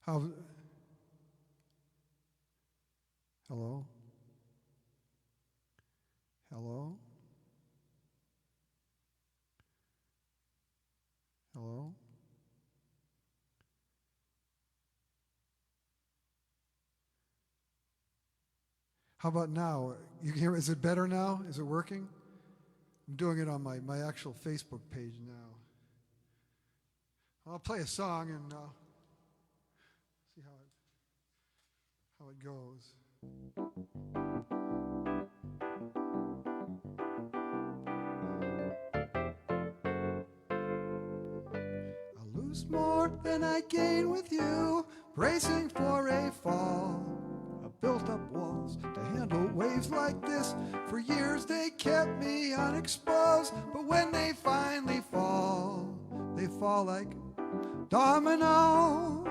How? Hello? Hello? Hello? How about now? You can hear, is it better now? Is it working? I'm doing it on my actual Facebook page now. I'll play a song and see how it goes. I lose more than I gain with you, bracing for a fall. I built up walls to handle waves like this. For years they kept me unexposed, but when they finally fall, they fall like dominoes.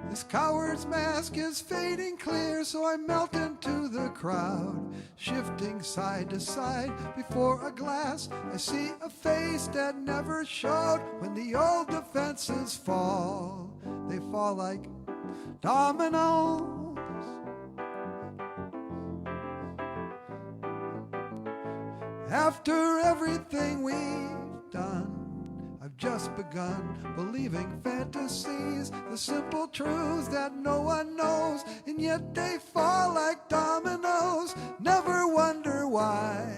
This coward's mask is fading clear, so I melt into the crowd, shifting side to side before a glass. I see a face that never showed. When the old defenses fall, they fall like dominoes. After everything we've done, I've just begun believing fantasies, the simple truths that no one knows, and yet they fall like dominoes. Never wonder why,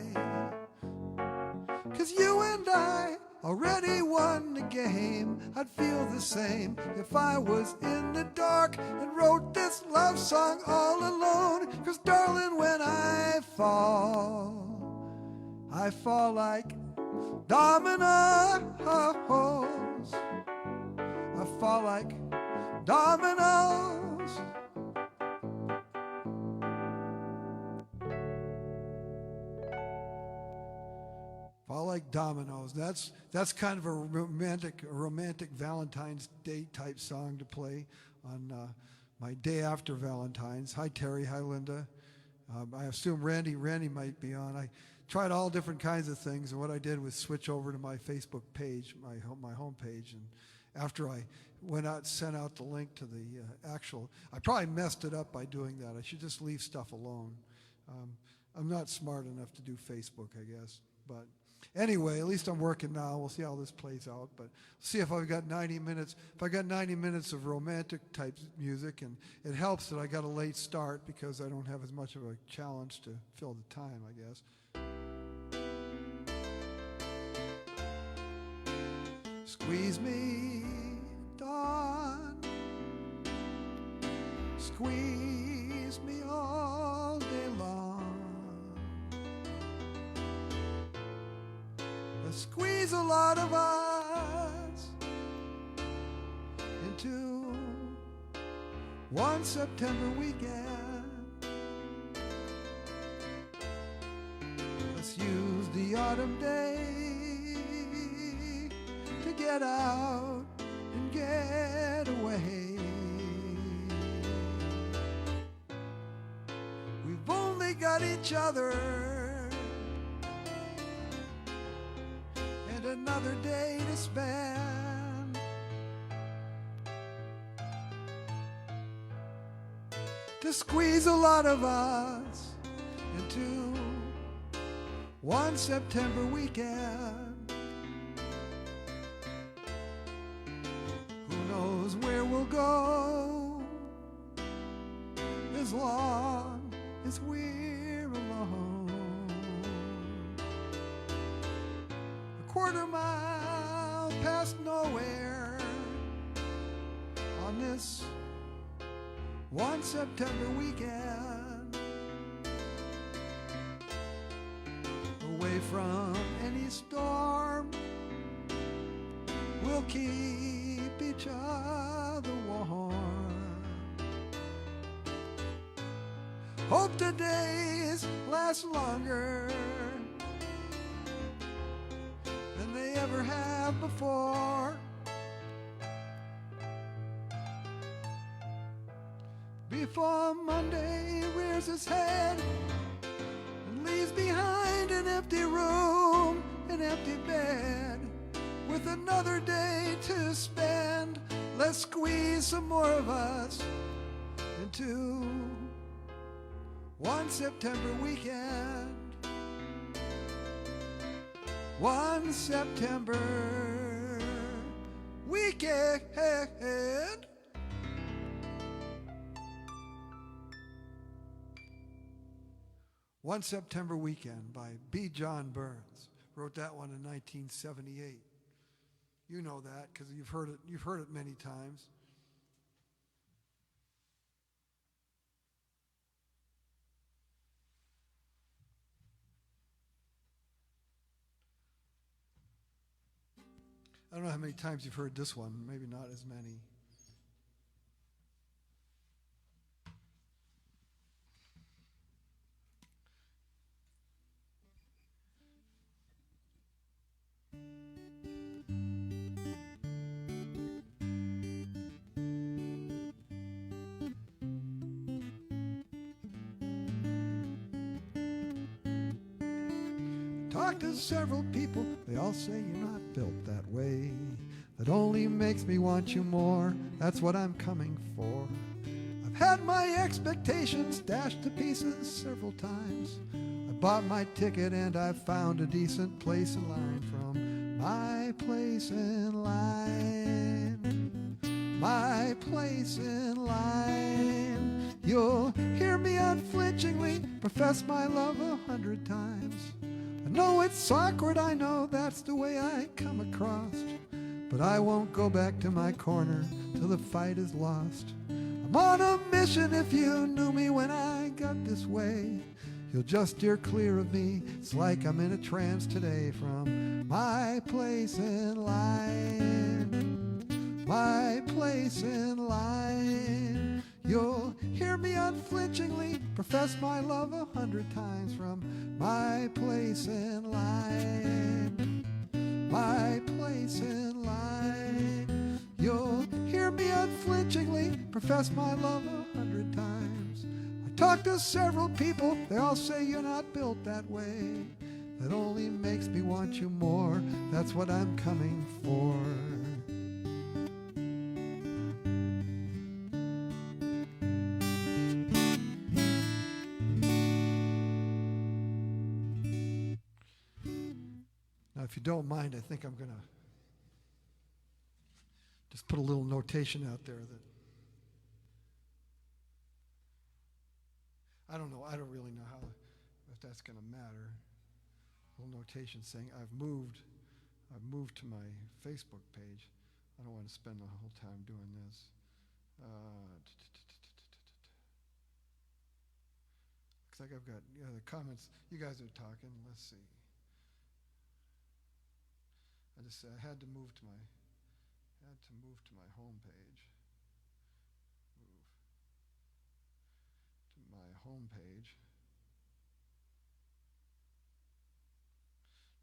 'cause you and I already won the game. I'd feel the same if I was in the dark and wrote this love song all alone. 'Cause darling, when I fall like dominoes. I fall like dominoes. Fall like dominoes. That's kind of a romantic Valentine's Day type song to play on my day after Valentine's. Hi Terry, hi Linda. I assume Randy might be on. I tried all different kinds of things, and what I did was switch over to my Facebook page, my home page, and after I sent out the link to the actual, I probably messed it up by doing that. I should just leave stuff alone. I'm not smart enough to do Facebook, I guess. But anyway, at least I'm working now. We'll see how this plays out. But see if I've got 90 minutes. If I got 90 minutes of romantic type music, and it helps that I got a late start because I don't have as much of a challenge to fill the time, I guess. Squeeze me, dawn. Squeeze me all day long. Squeeze a lot of us into one September weekend. Let's use the autumn day to get out and get away. We've only got each other and another day to spend. To squeeze a lot of us into one September weekend. Where we'll go as long as we're alone. A quarter mile past nowhere on this one September weekend, away from any storm. We'll keep each other warm. Hope the days last longer than they ever have before. Before Monday rears its head and leaves behind an empty room, an empty bed, with another day to spend. Let's squeeze some more of us into one September weekend. One September weekend. One September Weekend by B. John Burns. Wrote that one in 1978. You know that because you've heard it many times. I don't know how many times you've heard this one, maybe not as many. Talked to several people, they all say you're not built that way. That only makes me want you more, that's what I'm coming for. I've had my expectations dashed to pieces several times. I bought my ticket and I found a decent place in line from my place in line. My place in line. You'll hear me unflinchingly profess my love 100 times. I know it's awkward, I know that's the way I come across, but I won't go back to my corner till the fight is lost. I'm on a mission, if you knew me when I got this way, you'll just steer clear of me. It's like I'm in a trance today from my place in line. My place in line. You'll hear me unflinchingly profess my love 100 times from my place in line. My place in line. You'll hear me unflinchingly profess my love 100 times. I talked to several people, they all say you're not built that way. That only makes me want you more, that's what I'm coming for. Now, if you don't mind, I think I'm going to just put a little notation out there that I don't know, I don't really know how, if that's going to matter. A little notation saying I've moved to my Facebook page. I don't want to spend the whole time doing this. Looks like I've got the comments. You guys are talking. Let's see. I had to move to my home page. Move to my home page.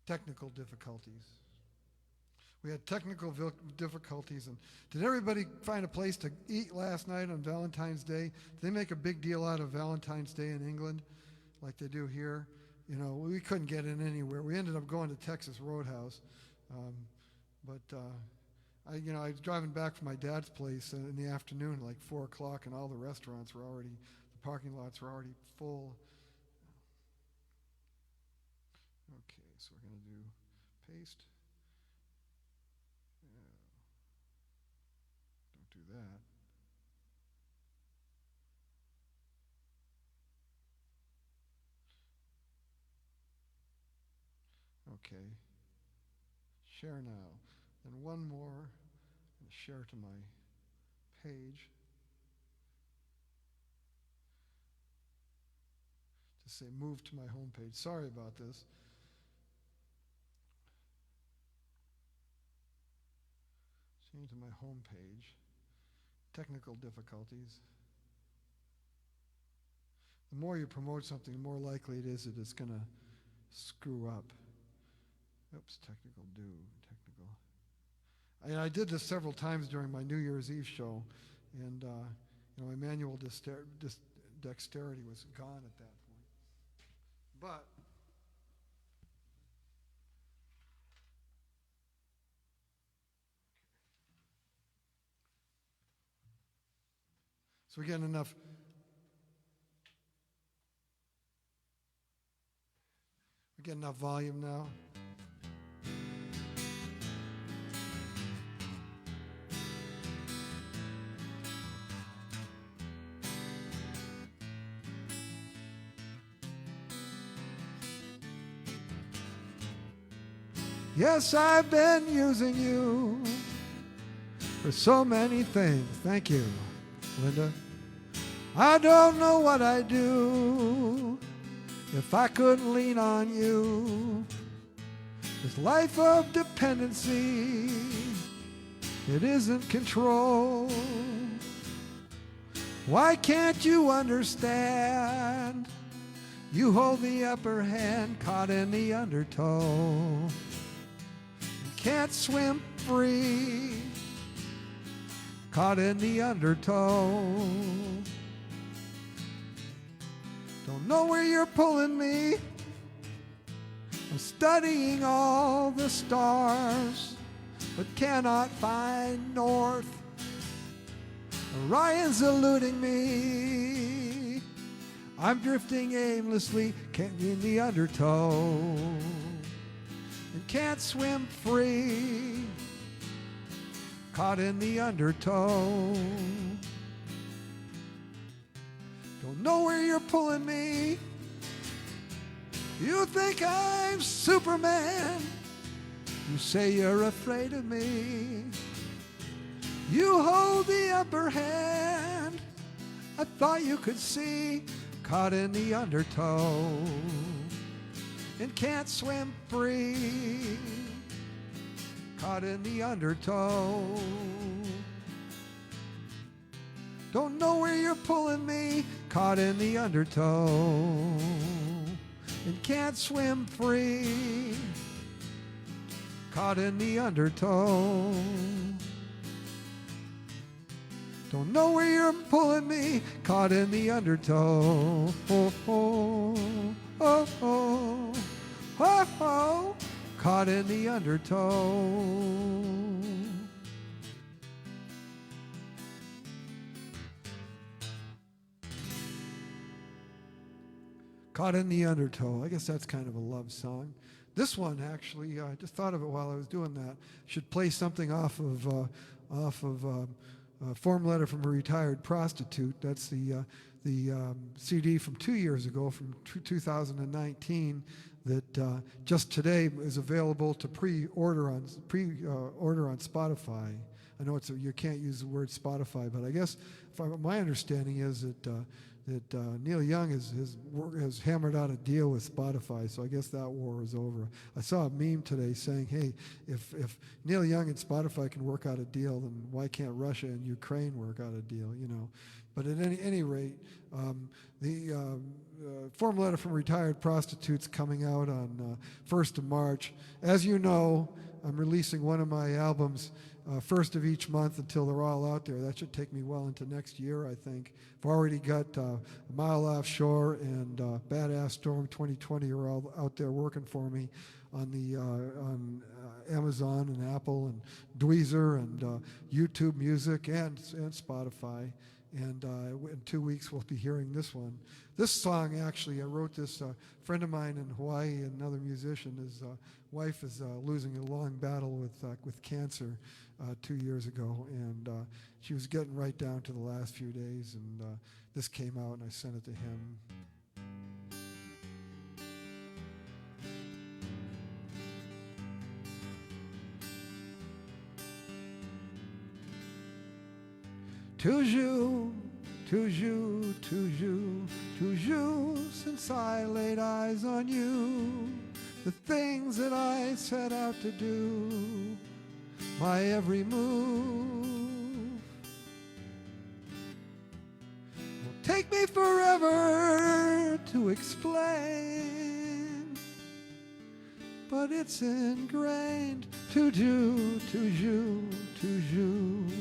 Technical difficulties. We had technical difficulties, and did everybody find a place to eat last night on Valentine's Day? Did they make a big deal out of Valentine's Day in England, like they do here? You know, we couldn't get in anywhere. We ended up going to Texas Roadhouse, I was driving back from my dad's place in the afternoon, like 4 o'clock, and all the restaurants were already, the parking lots were already full. Okay, so we're going to do paste. Don't do that. Okay. Share now. Then one more, and share to my page. Just say move to my home page. Sorry about this. Change to my home page. Technical difficulties. The more you promote something, the more likely it is that it's going to screw up. Oops, technical. I did this several times during my New Year's Eve show, and my manual dexterity was gone at that point. But So we're getting enough. We're getting enough volume now. Yes, I've been using you for so many things. Thank you, Linda. I don't know what I'd do if I couldn't lean on you. This life of dependency, it isn't control. Why can't you understand? You hold the upper hand, caught in the undertow. Can't swim free, caught in the undertow. Don't know where you're pulling me. I'm studying all the stars, but cannot find north. Orion's eluding me. I'm drifting aimlessly, in the undertow. And can't swim free, caught in the undertow. Don't know where you're pulling me. You think I'm Superman. You say you're afraid of me. You hold the upper hand. I thought you could see, caught in the undertow. And can't swim free, caught in the undertow. Don't know where you're pulling me, caught in the undertow. And can't swim free, caught in the undertow. Don't know where you're pulling me, caught in the undertow. Oh, oh, oh, oh, oh, oh, caught in the undertow. Caught in the undertow. I guess that's kind of a love song. This one, actually, I just thought of it while I was doing that. Should play something off of Form Letter from a Retired Prostitute. That's the CD from 2 years ago, from 2019, that just today is available to pre-order on Spotify. I know you can't use the word Spotify, but I guess my understanding is that Neil Young has hammered out a deal with Spotify, so I guess that war is over. I saw a meme today saying, hey, if Neil Young and Spotify can work out a deal, then why can't Russia and Ukraine work out a deal, you know? But at any rate, the Form Letter from Retired Prostitutes coming out on 1st of March. As you know, I'm releasing one of my albums first of each month until they're all out there. That should take me well into next year, I think. I've already got A Mile Offshore and Badass Storm 2020 are all out there working for me on Amazon and Apple and Dweezer and YouTube Music and Spotify. And in 2 weeks we'll be hearing this one. This song, actually, I wrote this. A friend of mine in Hawaii, another musician, his wife is losing a long battle with cancer 2 years ago, and she was getting right down to the last few days, and this came out, and I sent it to him. Toujours, toujours, toujours, toujours, since I laid eyes on you, the things that I set out to do, my every move, will take me forever to explain, but it's ingrained, toujours, toujours, toujours.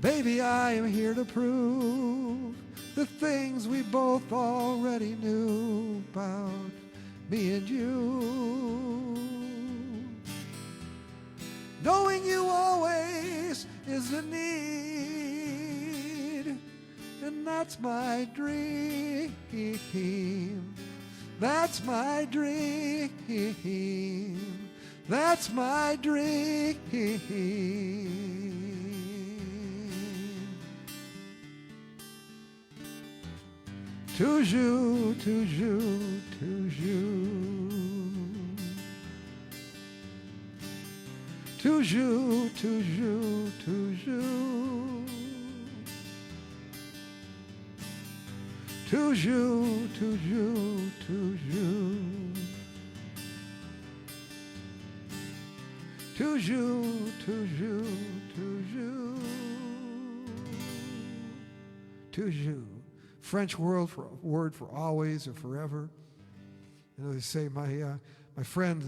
Baby, I am here to prove the things we both already knew about me and you. Knowing you always is the need, that's my dream. That's my dream. That's my dream. Toujours, toujours, toujours. Toujours, toujours, toujours. Toujours, toujours, toujours. Toujours, toujours, toujours. Toujours. French word for always or forever. You know, they say my friends.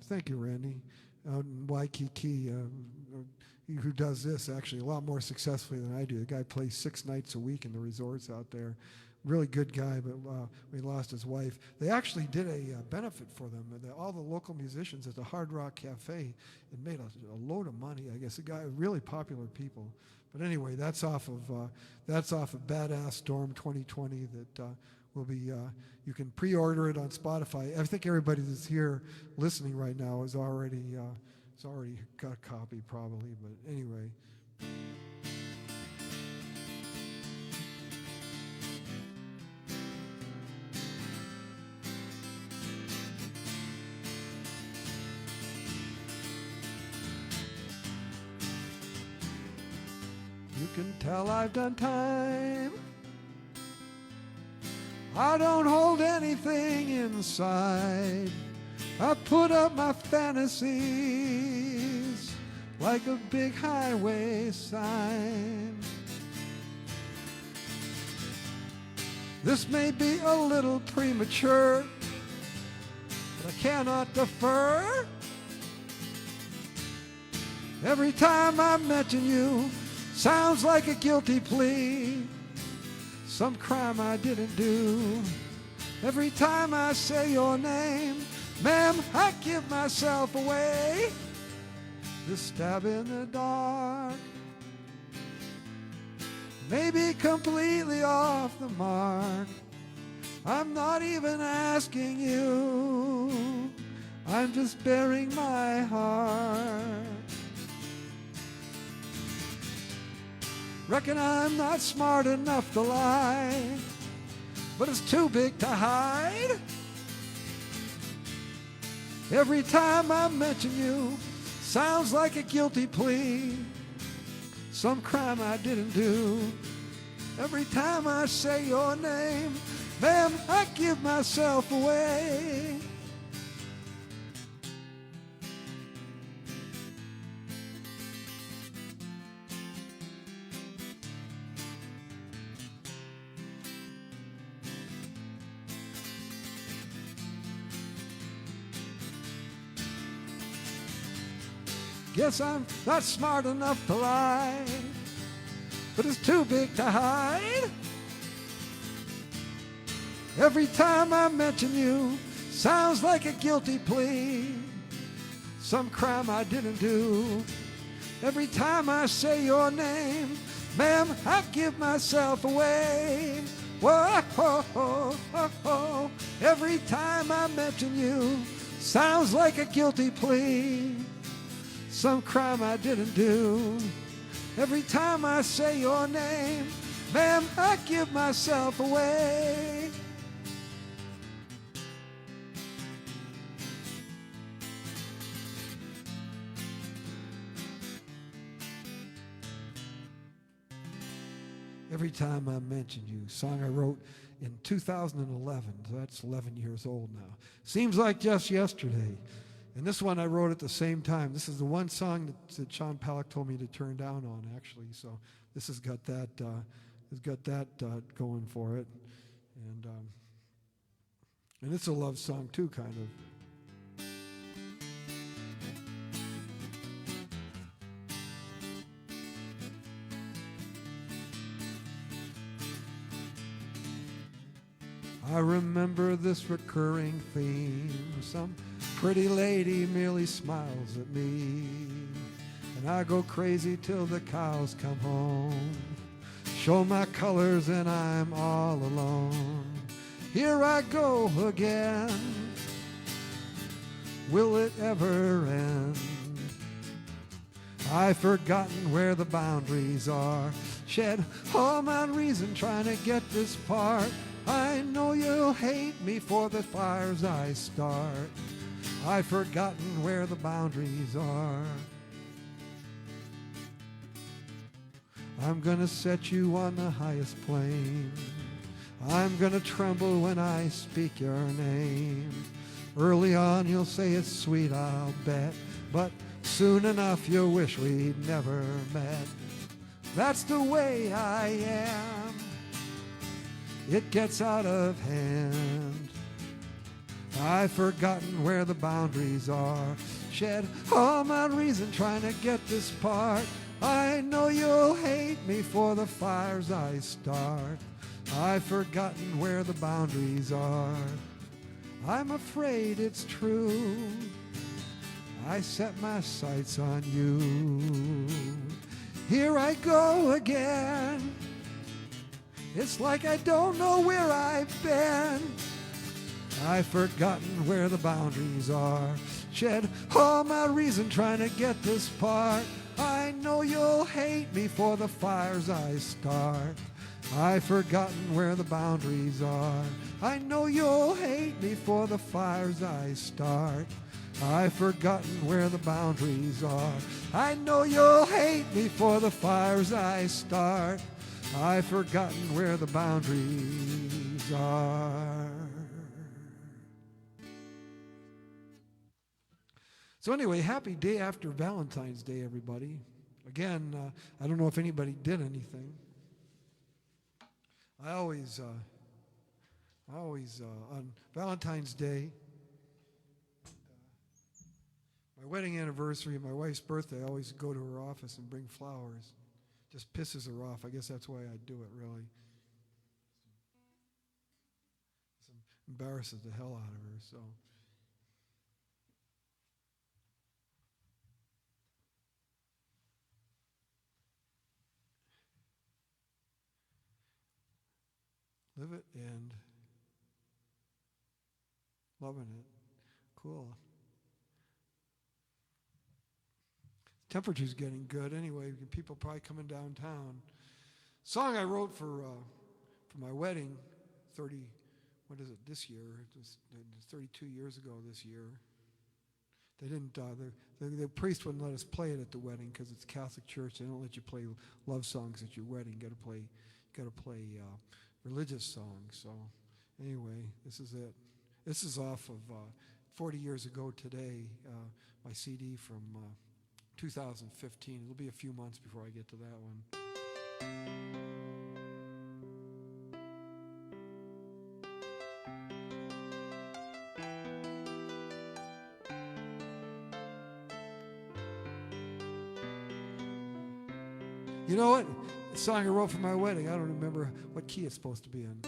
Thank you, Randy, out in Waikiki, who does this actually a lot more successfully than I do. The guy plays 6 nights a week in the resorts out there. Really good guy, but he lost his wife. They actually did a benefit for them. All the local musicians at the Hard Rock Cafe, it made a load of money. I guess the guy, really popular people. But anyway, that's off of Badass Storm 2020. That will be. You can pre-order it on Spotify. I think everybody that's here listening right now is already got a copy probably. But anyway. You can tell I've done time. I don't hold anything inside. I put up my fantasies like a big highway sign. This may be a little premature, but I cannot defer. Every time I mention you, sounds like a guilty plea, some crime I didn't do. Every time I say your name, ma'am, I give myself away. This stab in the dark may be completely off the mark. I'm not even asking you, I'm just bearing my heart. Reckon I'm not smart enough to lie, but it's too big to hide. Every time I mention you, sounds like a guilty plea, some crime I didn't do. Every time I say your name, ma'am, I give myself away. Guess I'm not smart enough to lie, but it's too big to hide. Every time I mention you, sounds like a guilty plea, some crime I didn't do. Every time I say your name, ma'am, I give myself away. Whoa, ho, ho, ho, ho. Every time I mention you, sounds like a guilty plea, some crime I didn't do. Every time I say your name, ma'am, I give myself away. Every time I mention you, song I wrote in 2011, so that's 11 years old now. Seems like just yesterday. And this one I wrote at the same time. This is the one song that Sean Palak told me to turn down on, actually. So this has got that going for it, and it's a love song too, kind of. I remember this recurring theme. Some pretty lady merely smiles at me, and I go crazy till the cows come home. show my colors and I'm all alone. Here I go again. Will it ever end? I've forgotten where the boundaries are. Shed all my reason trying to get this part. I know you'll hate me for the fires I start. I've forgotten where the boundaries are. I'm gonna set you on the highest plane. I'm gonna tremble when I speak your name. Early on you'll say it's sweet, I'll bet, but soon enough you'll wish we'd never met. That's the way I am. It gets out of hand. I've forgotten where the boundaries are. Shed all my reason trying to get this part. I know you'll hate me for the fires I start. I've forgotten where the boundaries are. I'm afraid it's true. I set my sights on you. Here I go again. It's like I don't know where I've been. I've forgotten where the boundaries are. Shed all my reason trying to get this part. I know you'll hate me for the fires I start. I've forgotten where the boundaries are. I know you'll hate me for the fires I start. I've forgotten where the boundaries are. I know you'll hate me for the fires I start. I've forgotten where the boundaries are. So anyway, happy day after Valentine's Day, everybody. Again, I don't know if anybody did anything. I always on Valentine's Day, my wedding anniversary and my wife's birthday, I always go to her office and bring flowers. Just pisses her off. I guess that's why I do it, really. It embarrasses the hell out of her, so. Live it and loving it. Cool. Temperature's getting good anyway. People probably coming downtown. Song I wrote for my wedding, this year? It was 32 years ago this year. They didn't. The priest wouldn't let us play it at the wedding because it's a Catholic church. They don't let you play love songs at your wedding. You got to play religious songs. So anyway, this is it. This is off of 40 years ago today, my CD from 2015. It'll be a few months before I get to that one. You know what? The song I wrote for my wedding, I don't remember what key it's supposed to be in.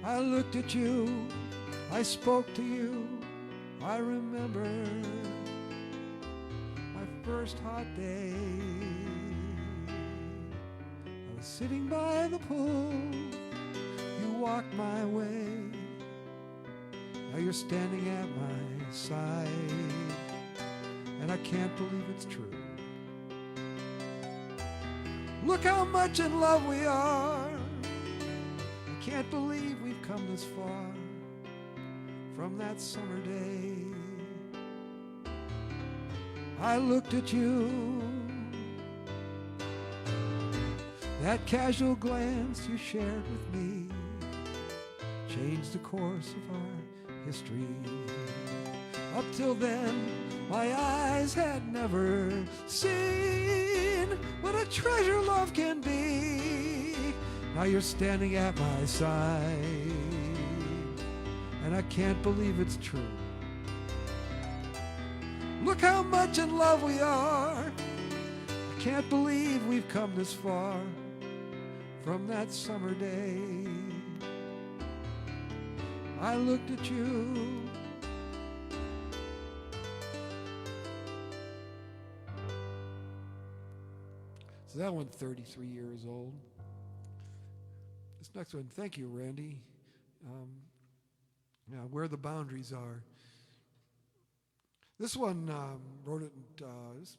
I looked at you, I spoke to you, I remember my first hot day. I was sitting by the pool, you walked my way. Now you're standing at my side, and I can't believe it's true. Look how much in love we are. I can't believe we've come this far from that summer day. I looked at you, that casual glance you shared with me changed the course of our history. Up till then, my eyes had never seen what a treasure love can be. Now you're standing at my side, and I can't believe it's true. Look how much in love we are. I can't believe we've come this far from that summer day. I looked at you, So that one's 33 years old. This next one, thank you, Randy. Where the Boundaries Are. This one, wrote it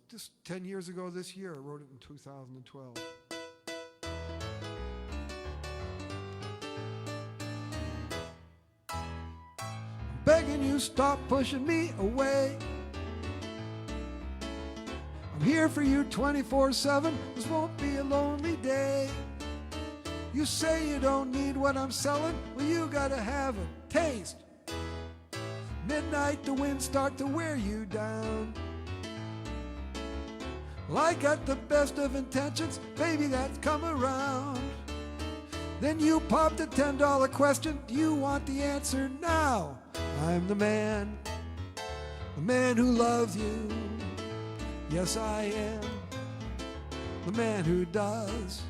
just 10 years ago this year. I wrote it in 2012. I'm begging you, stop pushing me away. I'm here for you 24/7. This won't be a lonely day. You say you don't need what I'm selling. Well, you gotta have a taste. Midnight, the winds start to wear you down. Well, I got the best of intentions, baby, that's come around. Then you popped a $10 question. Do you want the answer now? I'm the man who loves you. Yes, I am the man who does.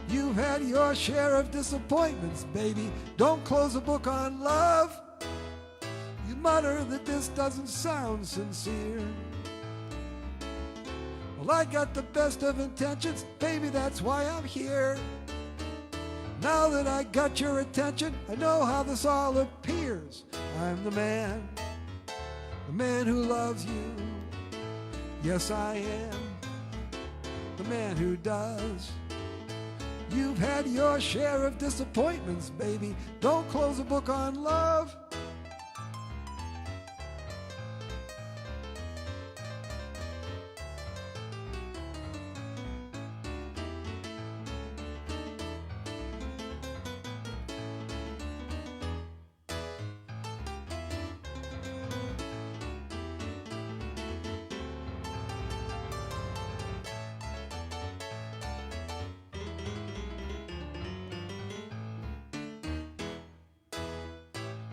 You've had your share of disappointments, baby. Don't close a book on love. You mutter that this doesn't sound sincere. Well, I got the best of intentions, baby, that's why I'm here. Now that I got your attention, I know how this all appears. I'm the man who loves you. Yes, I am the man who does. You've had your share of disappointments, baby. Don't close a book on love.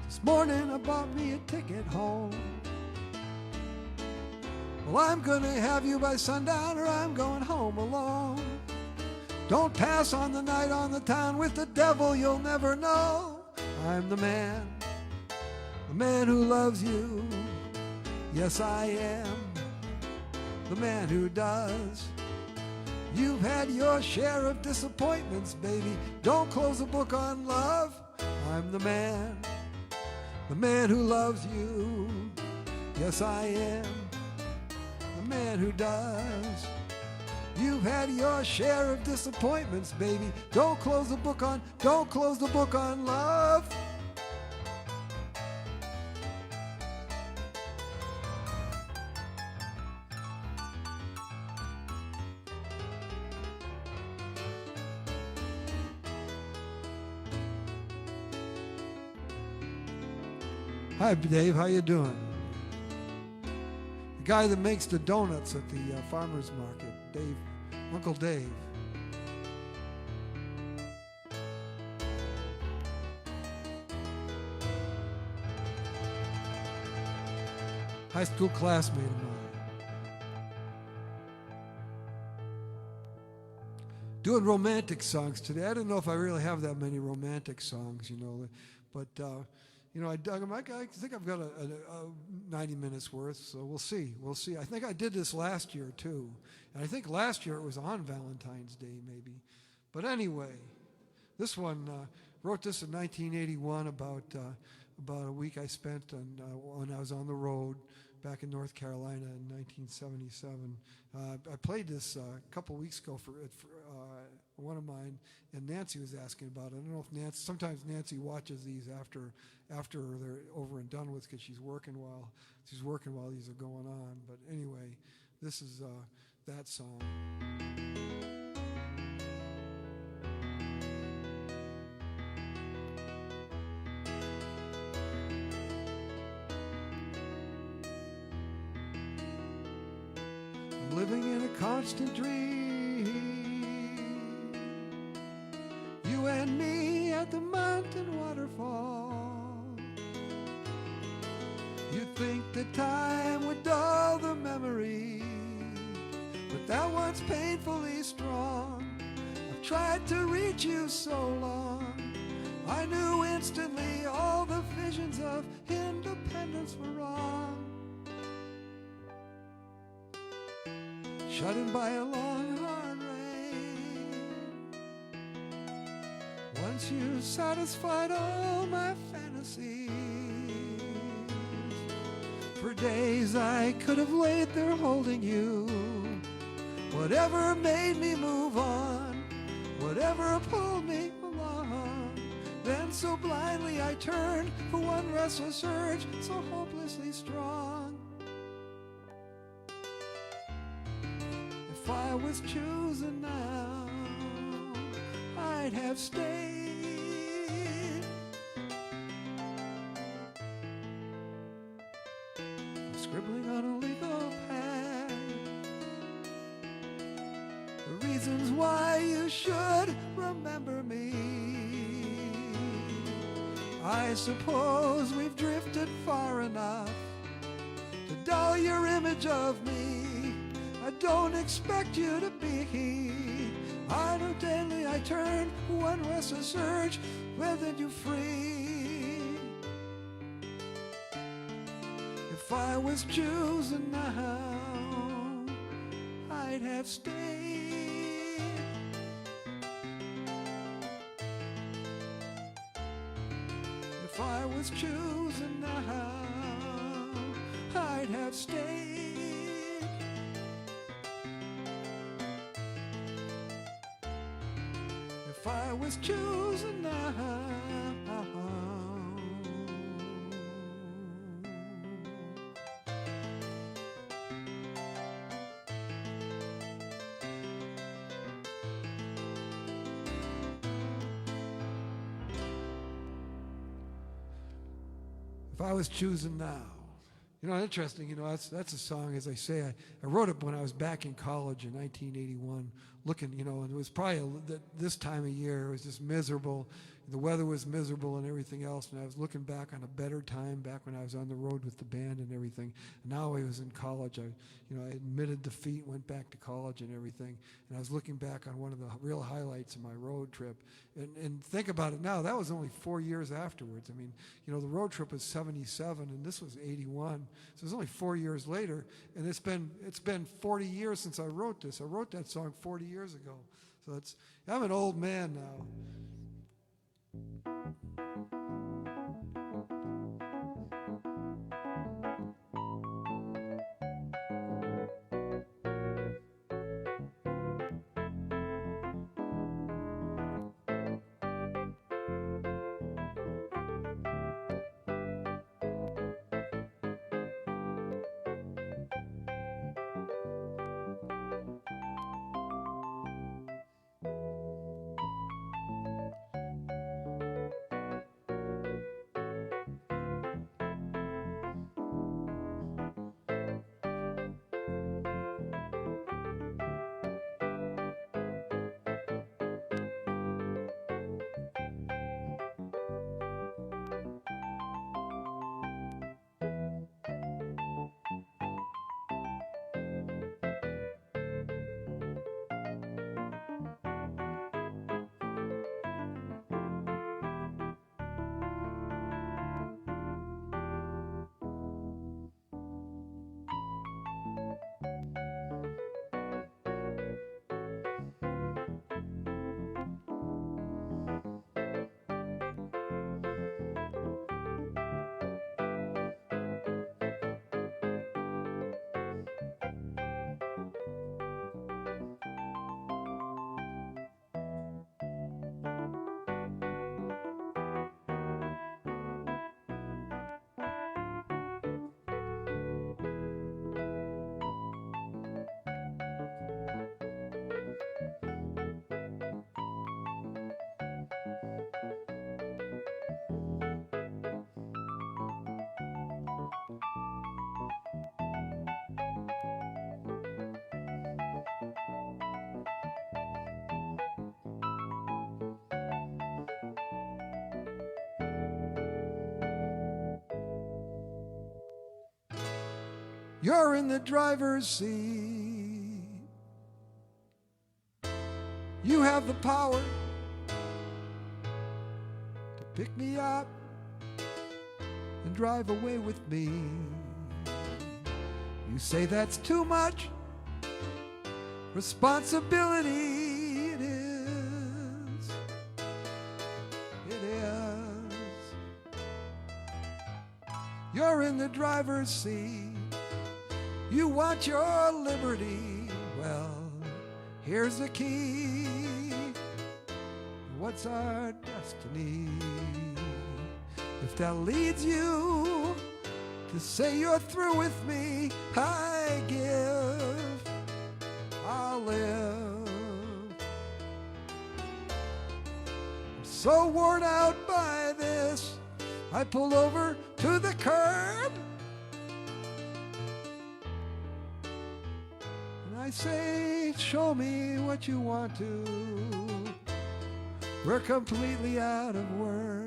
This morning I bought me a ticket home. Well, I'm gonna have you by sundown or I'm going home alone. Don't pass on the night on the town with the devil, you'll never know. I'm the man who loves you. Yes, I am the man who does. You've had your share of disappointments, baby. Don't close a book on love. I'm the man who loves you. Yes, I am the man who does. You've had your share of disappointments, baby. Don't close the book on love. Hi, Dave. How you doing? The guy that makes the donuts at the farmer's market, Dave, Uncle Dave. High school classmate of mine. Doing romantic songs today. I don't know if I really have that many romantic songs, but I dug them. I think I've got a 90 minutes worth, so we'll see. I think I did this last year, too. And I think last year it was on Valentine's Day, maybe. But anyway, this one, wrote this in 1981 about a week I spent when I was on the road back in North Carolina in 1977. I played this a couple weeks ago for one of mine, and Nancy was asking about it. I don't know if sometimes Nancy watches these after they're over and done with because she's working while these are going on. But anyway, this is that song. I'm living in a constant dream, you and me at the mountain waterfall. You'd think that time would dull the memory, but that one's painfully strong. I've tried to reach you so long, I knew instantly all the visions of independence were wrong. Shut in by a long hard once you satisfied all my fantasies. For days I could have laid there holding you. Whatever made me move on, whatever pulled me along, then so blindly I turned for one restless urge so hopelessly strong. If I was chosen now, I'd have stayed. I'm scribbling on a legal pad the reasons why you should remember me. I suppose we've drifted far enough to dull your image of me. I don't expect you to be. I know daily I turn one restless urge within you free. If I was chosen now, I'd have stayed. If I was chosen now, I'd have stayed. If I was chosen now. If I was chosen now. You know, interesting, you know, that's a song, as I say, I wrote it when I was back in college in 1981, looking, you know, and it was probably this time of year, it was just miserable. The weather was miserable and everything else, and I was looking back on a better time back when I was on the road with the band and everything. And now I was in college. I admitted defeat, went back to college and everything, and I was looking back on one of the real highlights of my road trip. And think about it now, that was only 4 years afterwards. I mean, you know, the road trip was 77, and this was 81. So it was only 4 years later, and it's been 40 years since I wrote this. I wrote that song 40 years ago. So I'm an old man now. You're in the driver's seat. You have the power to pick me up and drive away with me. You say that's too much responsibility. It is. in the driver's seat. You want your liberty, well, here's the key. What's our destiny? If that leads you to say you're through with me, I give, I'll live. I'm so worn out by this, I pull over to the curb and I say, show me what you want to. We're completely out of words.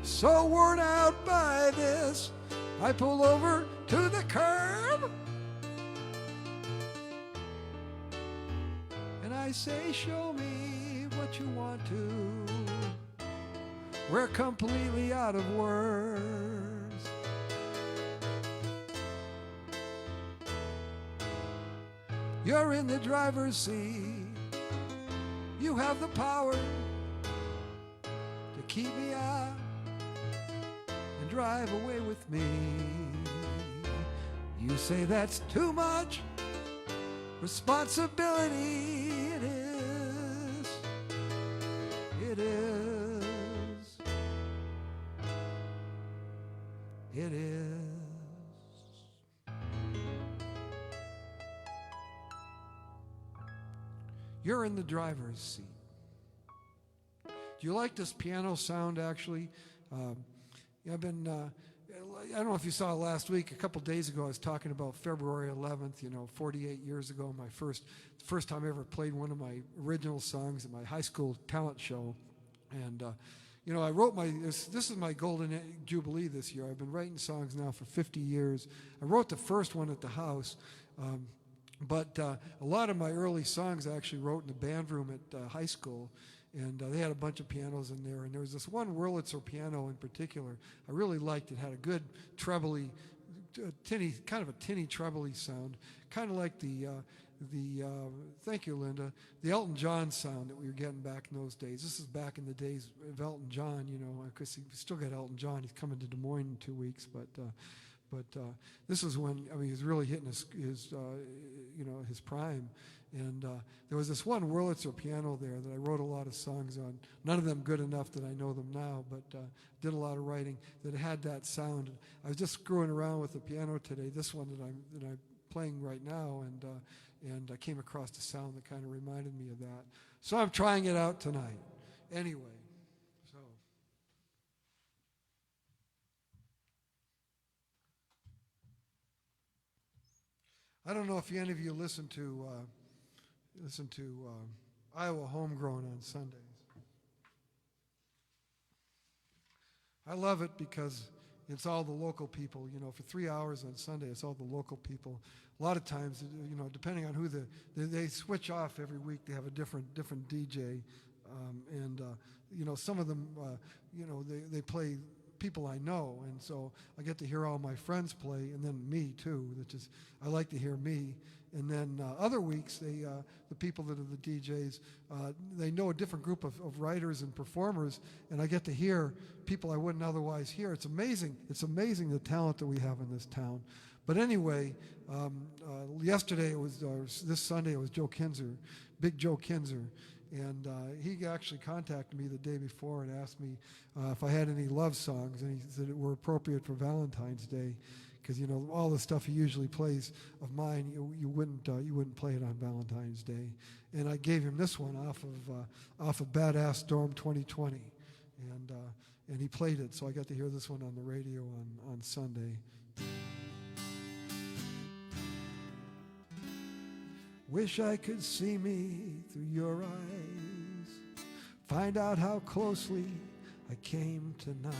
So worn out by this, I pull over to the curb and I say, show me what you want to. We're completely out of words. You're in the driver's seat. You have the power to keep me out and drive away with me. You say that's too much responsibility. It is. It is. It is. You're in the driver's seat. Do you like this piano sound, actually? I've been, I don't know if you saw last week, a couple days ago, I was talking about February 11th, 48 years ago, my first time I ever played one of my original songs at my high school talent show. And, I wrote this is my golden jubilee this year. I've been writing songs now for 50 years. I wrote the first one at the house. But a lot of my early songs I actually wrote in the band room at high school, and they had a bunch of pianos in there. And there was this one Wurlitzer piano in particular I really liked. It had a good trebly, kind of a tinny trebly sound, kind of like the thank you, Linda, the Elton John sound that we were getting back in those days. This is back in the days of Elton John, because we still got Elton John. He's coming to Des Moines in 2 weeks, but this is when he was really hitting his prime, and there was this one Wurlitzer piano there that I wrote a lot of songs on. None of them good enough that I know them now, but did a lot of writing that had that sound. I was just screwing around with the piano today. This one that I'm playing right now, and I came across a sound that kind of reminded me of that. So I'm trying it out tonight. Anyway. I don't know if any of you listen to Iowa Homegrown on Sundays. I love it because it's all the local people. For 3 hours on Sunday, it's all the local people. A lot of times, depending on who they switch off every week. They have a different DJ, and some of them, they play people I know, and so I get to hear all my friends play, and then me too. I like to hear me. And then other weeks, the people that are the DJs, they know a different group of writers and performers, and I get to hear people I wouldn't otherwise hear. It's amazing. It's amazing the talent that we have in this town. But anyway, yesterday this Sunday it was Joe Kinzer, Big Joe Kinzer, And he actually contacted me the day before and asked me if I had any love songs, and he said it were appropriate for Valentine's Day, because you know all the stuff he usually plays of mine, you wouldn't play it on Valentine's Day. And I gave him this one off of Badass Storm 2020, and he played it, so I got to hear this one on the radio on Sunday. Wish I could see me through your eyes, find out how closely I came tonight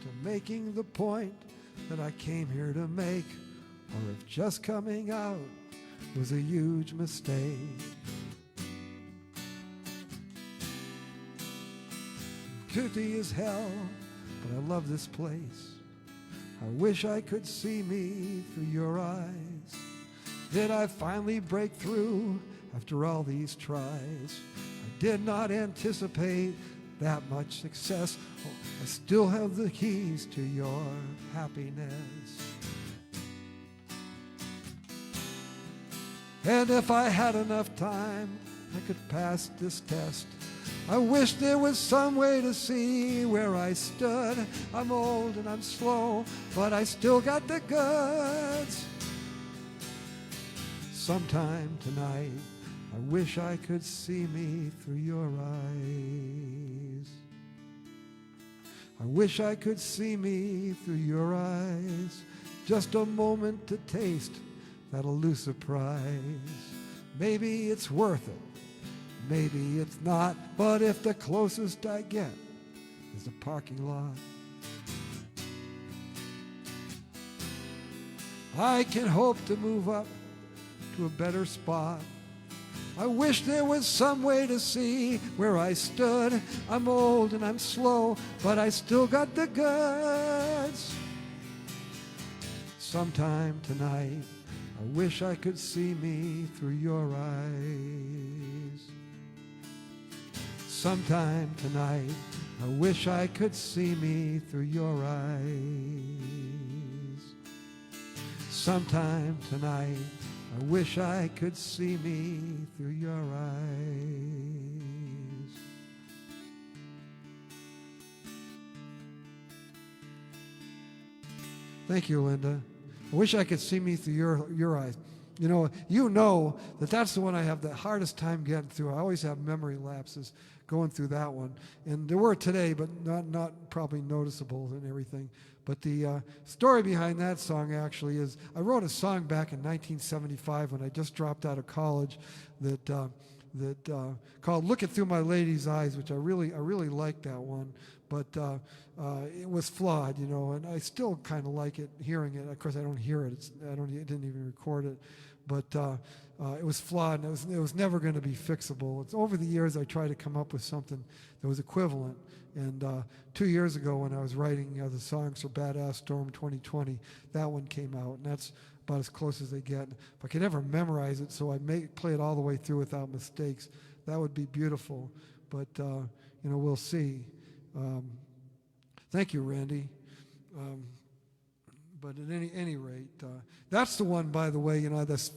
to making the point that I came here to make, or if just coming out was a huge mistake. Dirty as hell, but I love this place. I wish I could see me through your eyes. Did I finally break through after all these tries? I did not anticipate that much success. Oh, I still have the keys to your happiness. And if I had enough time, I could pass this test. I wish there was some way to see where I stood. I'm old and I'm slow, but I still got the goods. Sometime tonight, I wish I could see me through your eyes. I wish I could see me through your eyes. Just a moment to taste that elusive prize. Maybe it's worth it, maybe it's not, but if the closest I get is a parking lot, I can hope to move up to a better spot. I wish there was some way to see where I stood. I'm old and I'm slow, but I still got the goods. Sometime tonight, I wish I could see me through your eyes. Sometime tonight, I wish I could see me through your eyes. Sometime tonight, I wish I could see me through your eyes. Thank you, Linda. I wish I could see me through your eyes. You know that that's the one I have the hardest time getting through. I always have memory lapses going through that one. And there were today, but not probably noticeable and everything. But the story behind that song actually is I wrote a song back in 1975 when I just dropped out of college that called "Looking Through My Lady's Eyes," which I really liked that one. But it was flawed, and I still kind of like it, hearing it. Of course, I don't hear it. I didn't even record it. But it was flawed, and it was never going to be fixable. It's over the years I tried to come up with something that was equivalent. And 2 years ago, when I was writing the songs for Badass Storm 2020, that one came out, and that's about as close as they get. If I could ever memorize it so I play it all the way through without mistakes, that would be beautiful. But we'll see. Thank you, Randy. But at any rate, that's the one, by the way,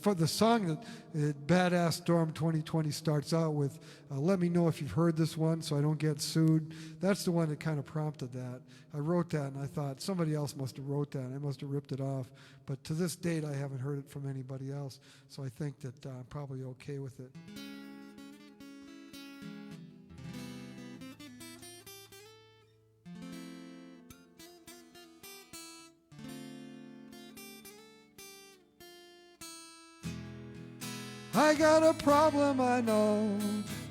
for the song that Badass Storm 2020 starts out with, let me know if you've heard this one so I don't get sued. That's the one that kind of prompted that. I wrote that, and I thought somebody else must have wrote that. I must have ripped it off. But to this date, I haven't heard it from anybody else, so I think that I'm probably okay with it. I got a problem, I know.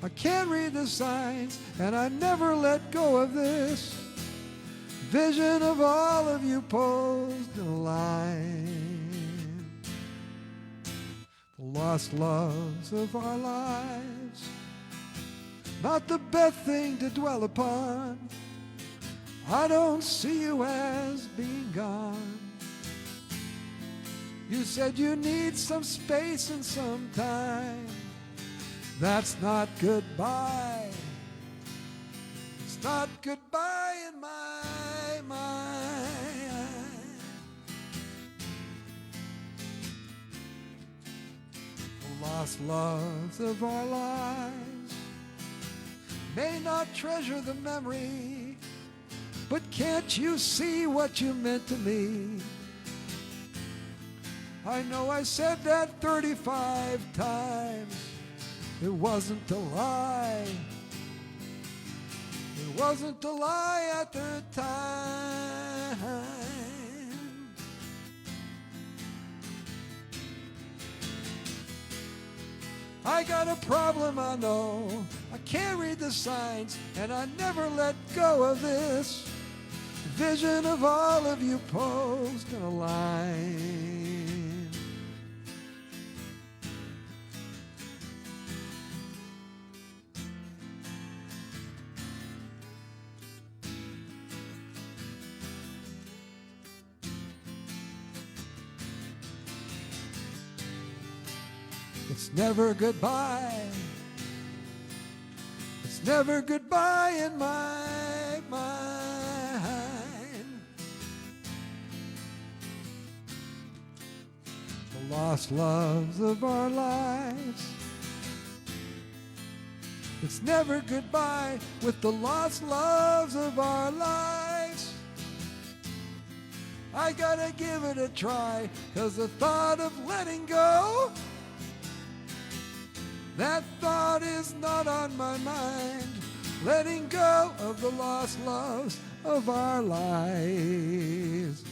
I can't read the signs, and I never let go of this vision of all of you posed in a line. The lost loves of our lives, not the best thing to dwell upon. I don't see you as being gone. You said you need some space and some time. That's not goodbye. It's not goodbye in my mind. The lost loves of our lives, may not treasure the memory, but can't you see what you meant to me? I know I said that 35 times. It wasn't a lie. It wasn't a lie at the time. I got a problem, I know. I can't read the signs, and I never let go of this vision of all of you posed in a line. It's never goodbye. It's never goodbye in my mind. The lost loves of our lives. It's never goodbye with the lost loves of our lives. I gotta give it a try, 'cause the thought of letting go, that thought is not on my mind. Letting go of the lost loves of our lives.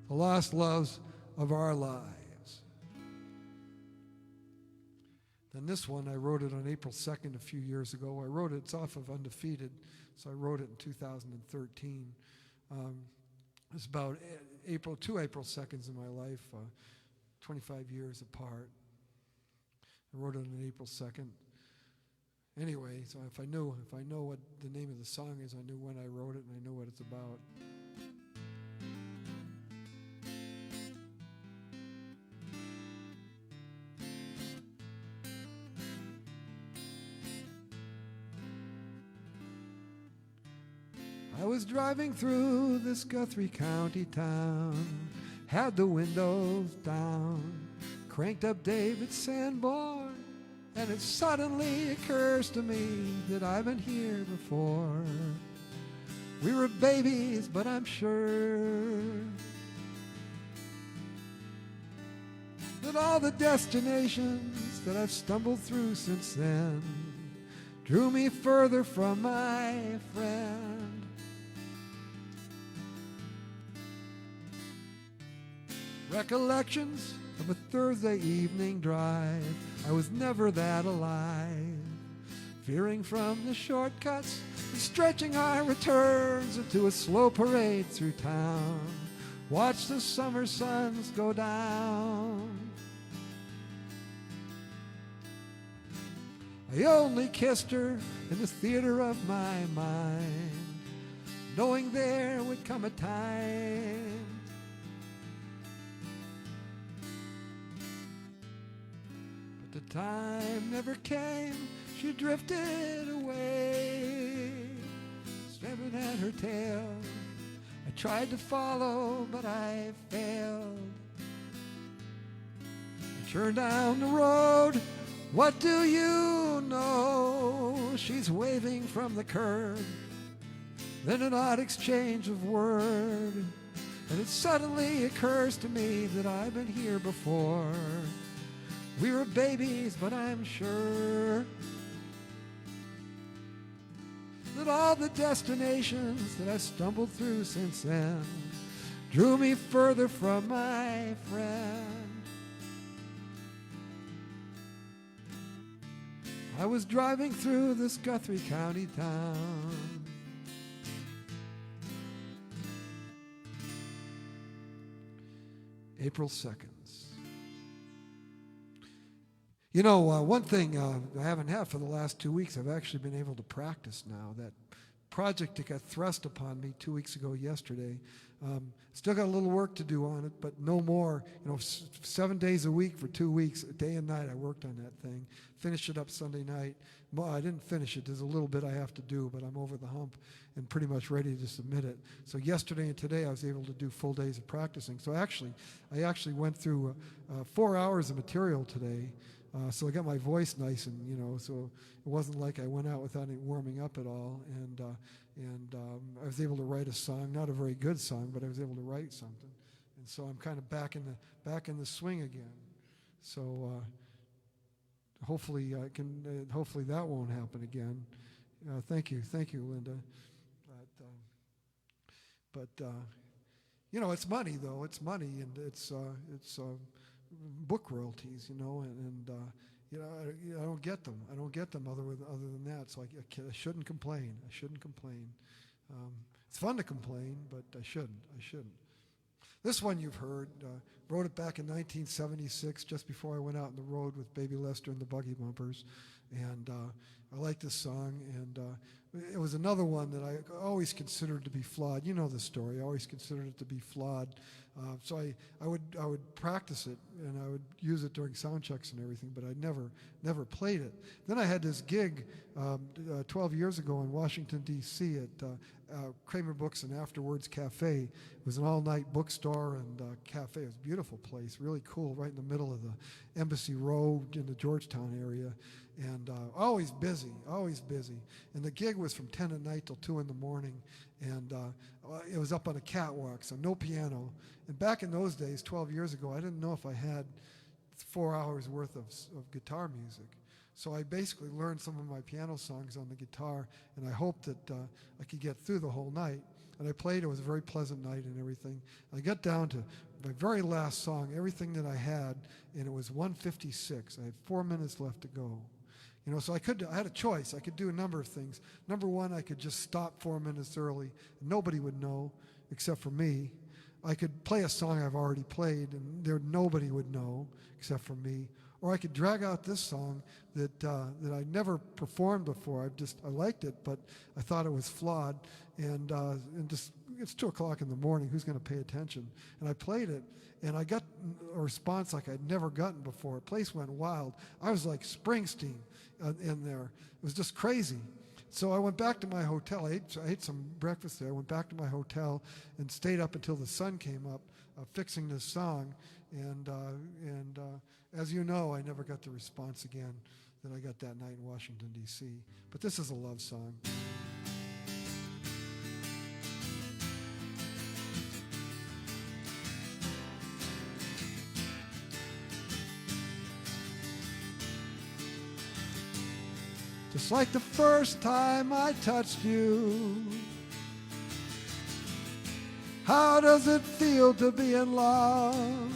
The lost loves of our lives. And this one, I wrote it on April 2nd a few years ago. I wrote it, it's off of Undefeated, so I wrote it in 2013. It's about two April 2nds in my life, 25 years apart. I wrote it on April 2nd. Anyway, so if I know what the name of the song is, I knew when I wrote it and I know what it's about. I was driving through this Guthrie County town, had the windows down, cranked up David Sanborn, and it suddenly occurs to me that I've been here before. We were babies, but I'm sure that all the destinations that I've stumbled through since then drew me further from my friend. Recollections of a Thursday evening drive, I was never that alive, veering from the shortcuts and stretching our returns into a slow parade through town. Watch the summer suns go down. I only kissed her in the theater of my mind, knowing there would come a time the time never came. She drifted away, staring at her tail. I tried to follow, but I failed. I turned down the road. What do you know? She's waving from the curb. Then an odd exchange of word, and it suddenly occurs to me that I've been here before. We were babies, but I'm sure that all the destinations that I've stumbled through since then drew me further from my friend. I was driving through this Guthrie County town. Aprilseconds. You know, one thing I haven't had for the last 2 weeks, I've actually been able to practice now, that project that got thrust upon me 2 weeks ago yesterday. Still got a little work to do on it, but no more. 7 days a week for 2 weeks, day and night I worked on that thing. Finished it up Sunday night. Well, I didn't finish it. There's a little bit I have to do, but I'm over the hump and pretty much ready to submit it. So yesterday and today I was able to do full days of practicing. So I actually went through 4 hours of material today. So I got my voice nice, and so it wasn't like I went out without any warming up at all. And I was able to write a song, not a very good song, but I was able to write something. And so I'm kind of back in the swing again. So hopefully hopefully that won't happen again. Thank you, Linda. But it's money though. It's money, and it's book royalties, and I don't get them. I don't get them other than that. So I shouldn't complain. It's fun to complain, but I shouldn't. This one you've heard. Wrote it back in 1976, just before I went out on the road with Baby Lester and the Buggy Bumpers, and I like this song. And it was another one that I always considered to be flawed. You know the story. I always considered it to be flawed. So I would practice it, and I would use it during sound checks and everything, but I never played it. Then I had this gig 12 years ago in Washington, D.C. at Kramer Books and Afterwards Cafe. It was an all-night bookstore and cafe. It was a beautiful place, really cool, right in the middle of the Embassy Road in the Georgetown area. And always busy. And the gig was from 10 at night till 2 in the morning. And it was up on a catwalk, so no piano. And back in those days, 12 years ago, I didn't know if I had 4 hours worth of guitar music. So I basically learned some of my piano songs on the guitar, and I hoped that I could get through the whole night. And I played. It was a very pleasant night and everything. I got down to my very last song, everything that I had, and it was 1:56. I had 4 minutes left to go. So I had a choice. I could do a number of things. Number one, I could just stop 4 minutes early. Nobody would know except for me. I could play a song I've already played, and nobody would know except for me. Or I could drag out this song that I never performed before. I liked it, but I thought it was flawed. And just it's 2 o'clock in the morning. Who's going to pay attention? And I played it, and I got a response like I'd never gotten before. The place went wild. I was like Springsteen in there. It was just crazy. So I went back to my hotel. I ate some breakfast there. I went back to my hotel and stayed up until the sun came up, fixing this song. And as you know, I never got the response again that I got that night in Washington, D.C. But this is a love song. Just like the first time I touched you. How does it feel to be in love?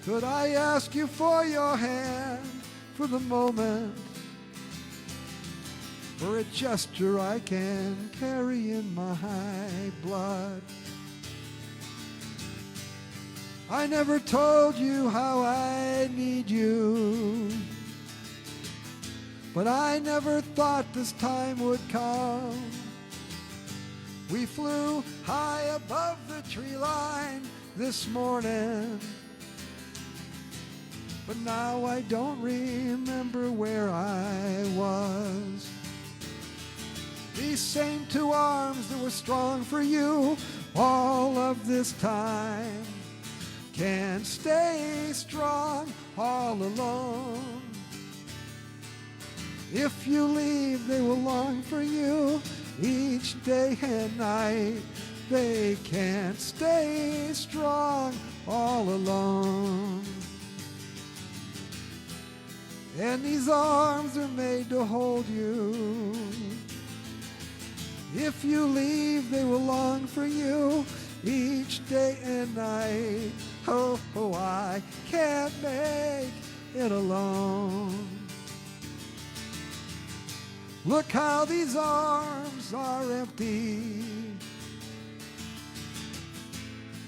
Could I ask you for your hand for the moment? For a gesture I can carry in my blood. I never told you how I need you, but I never thought this time would come. We flew high above the tree line this morning, but now I don't remember where I was. These same 2 arms that were strong for you all of this time can't stay strong all alone. If you leave, they will long for you each day and night. They can't stay strong all alone. And these arms are made to hold you. If you leave, they will long for you each day and night. Oh, I can't make it alone. Look how these arms are empty.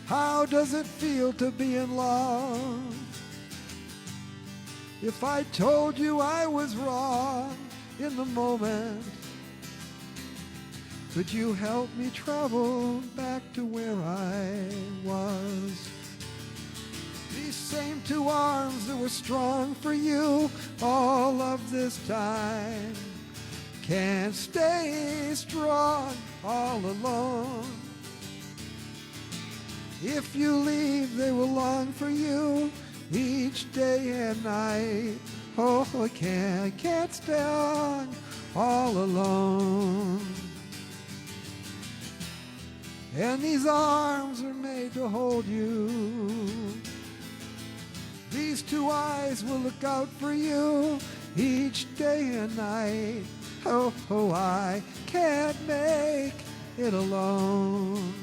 How does it feel to be in love? If I told you I was wrong in the moment, Could you help me travel back to where I was? These same two arms that were strong for you all of this time can't stay strong all alone. If you leave, they will long for you each day and night. Oh, I can't stay on all alone. And these arms are made to hold you. These two eyes will look out for you each day and night. Oh, I can't make it alone.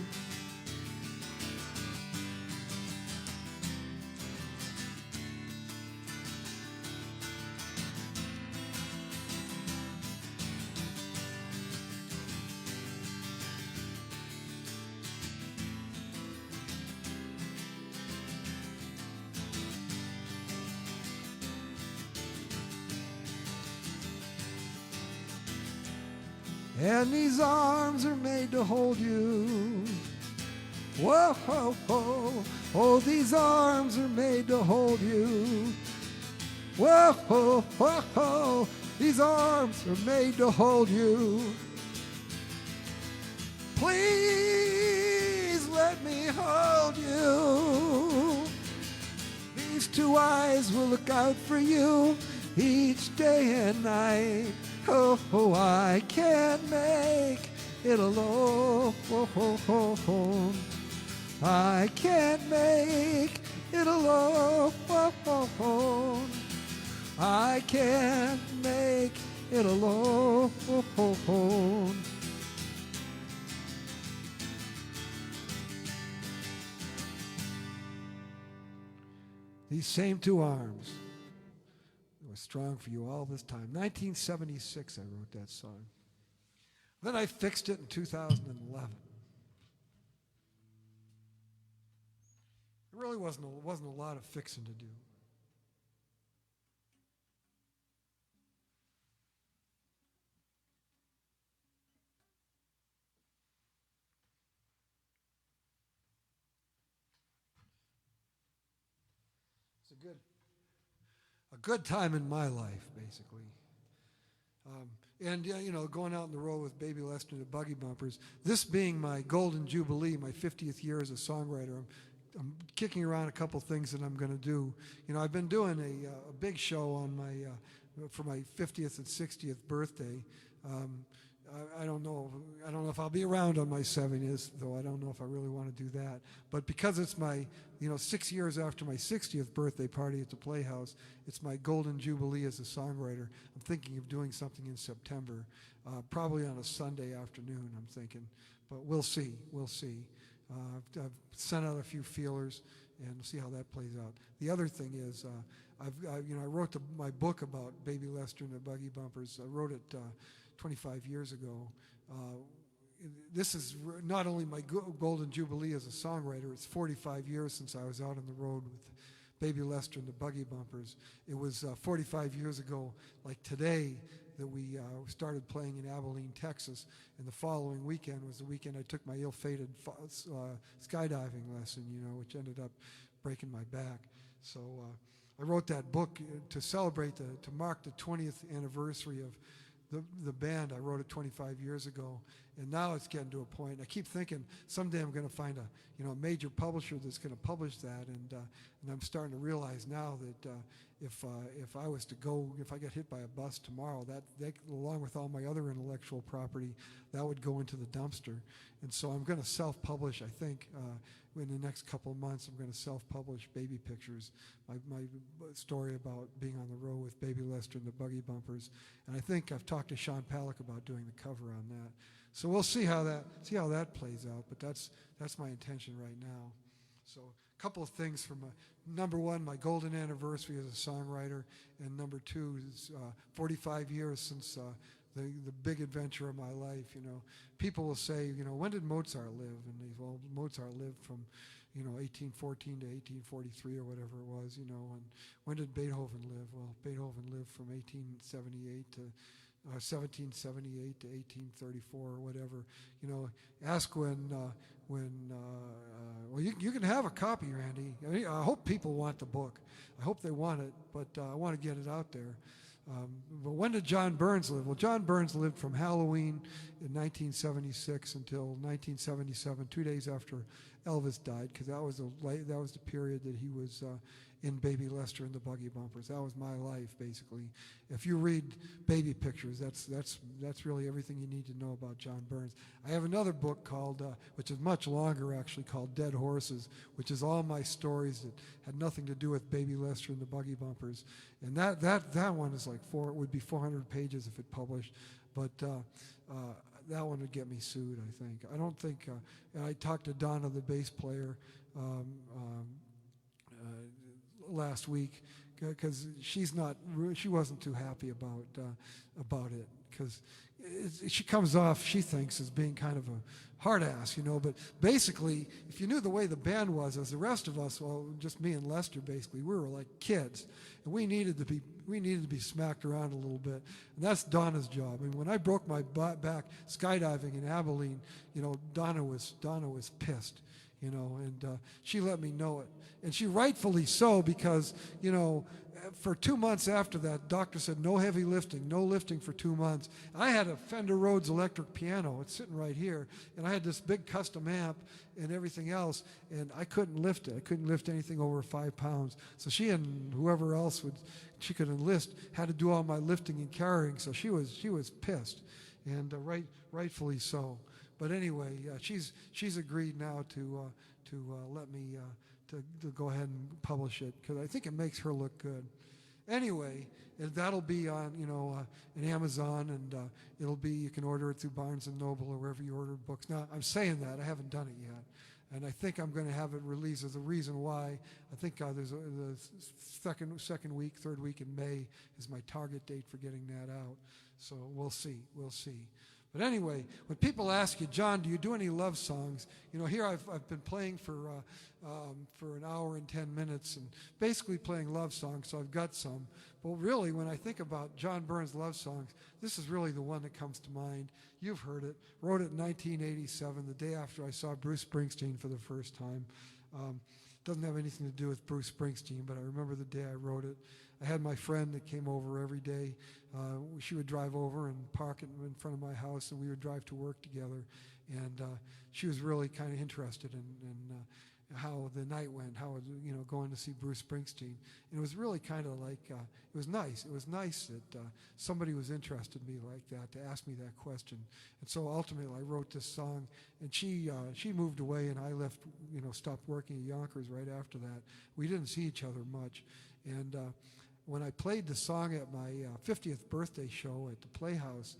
And these arms are made to hold you. Whoa, whoa, whoa. Oh, these arms are made to hold you. Whoa, whoa, whoa, whoa. These arms are made to hold you. Please let me hold you. These two eyes will look out for you each day and night. Oh, I can't make it alone. I can't make it alone. I can't make it alone. These same two arms were strong for you all this time. 1976, I wrote that song. Then I fixed it in 2011. There really wasn't a lot of fixing to do. It's a good time in my life, basically. And you know, going out on the road with Baby Lester and the Buggy Bumpers, this being my golden jubilee, my 50th year as a songwriter, I'm kicking around a couple things that I'm going to do. You know, I've been doing a big show on for my 50th and 60th birthday. I don't know if I'll be around on my 70th, though I don't know if I really want to do that. But because it's my, 6 years after my 60th birthday party at the Playhouse, it's my golden jubilee as a songwriter. I'm thinking of doing something in September, probably on a Sunday afternoon, I'm thinking. But we'll see. I've sent out a few feelers, and see how that plays out. The other thing is, I wrote my book about Baby Lester and the Buggy Bumpers. I wrote it 25 years ago. This is not only my golden jubilee as a songwriter, it's 45 years since I was out on the road with Baby Lester and the Buggy Bumpers. It was 45 years ago, like today, that we started playing in Abilene, Texas, and the following weekend was the weekend I took my ill-fated skydiving lesson, which ended up breaking my back. So I wrote that book to celebrate, to mark the 20th anniversary of the band. I wrote it 25 years ago, and now it's getting to a point. I keep thinking someday I'm going to find a major publisher that's going to publish that, and I'm starting to realize now that if I was to go, if I get hit by a bus tomorrow, that along with all my other intellectual property, that would go into the dumpster. And so I'm going to self-publish. I think in the next couple of months, I'm going to self-publish Baby Pictures, my story about being on the road with Baby Lester and the Buggy Bumpers. And I think I've talked to Sean Palak about doing the cover on that. So we'll see how that plays out. But that's my intention right now. So a couple of things from number one, my golden anniversary as a songwriter, and number two is 45 years since the big adventure of my life. People will say, when did Mozart live? And well, Mozart lived from 1814 to 1843 or whatever it was. And when did Beethoven live? Well, Beethoven lived from 1878 to 1778 to 1834 or whatever. You know, ask when well, you can have a copy, Randy. I mean, I hope people want the book. I hope they want it, but I want to get it out there. But when did John Burns live? Well, John Burns lived from Halloween in 1976 until 1977, 2 days after Elvis died, because that was the period that he was in Baby Lester and the Buggy Bumpers. That was my life, basically. If you read baby pictures, that's really everything you need to know about John Burns. I have another book called, which is much longer actually, called Dead Horses, which is all my stories that had nothing to do with Baby Lester and the Buggy Bumpers. And that one is like would be 400 pages if it published, but that one would get me sued, I think. I don't think, I talked to Donna, the bass player, last week, because she wasn't too happy about it, because she comes off, she thinks, as being kind of a hard ass, you know. But basically, if you knew the way the band was, as the rest of us, well, just me and Lester, basically, we were like kids, and we needed to be smacked around a little bit, and that's Donna's job. I mean, when I broke my back skydiving in Abilene, you know, Donna was pissed, you know, and she let me know it. And she rightfully so, because, you know, for 2 months after that, doctor said no heavy lifting, no lifting for 2 months. I had a Fender Rhodes electric piano. It's sitting right here. And I had this big custom amp and everything else, and I couldn't lift it. I couldn't lift anything over 5 pounds. So she and whoever else she could enlist had to do all my lifting and carrying. So she was pissed, and rightfully so. But anyway, she's agreed now to let me to go ahead and publish it, because I think it makes her look good. Anyway, that'll be on on Amazon, and you can order it through Barnes and Noble or wherever you order books. Now I'm saying that, I haven't done it yet, and I think I'm going to have it released. As a reason why, I think there's the third week in May is my target date for getting that out. So we'll see. But anyway, when people ask you, John, do you do any love songs? You know, here I've been playing for an hour and 10 minutes, and basically playing love songs, so I've got some. But really, when I think about John Burns' love songs, this is really the one that comes to mind. You've heard it. Wrote it in 1987, the day after I saw Bruce Springsteen for the first time. Doesn't have anything to do with Bruce Springsteen, but I remember the day I wrote it. I had my friend that came over every day. She would drive over and park in front of my house, and we would drive to work together. And she was really kind of interested in how the night went, how going to see Bruce Springsteen. And it was really kind of like, it was nice. It was nice that somebody was interested in me like that, to ask me that question. And so ultimately I wrote this song, and she moved away, and I left, stopped working at Yonkers right after that. We didn't see each other much. And when I played the song at my 50th birthday show at the Playhouse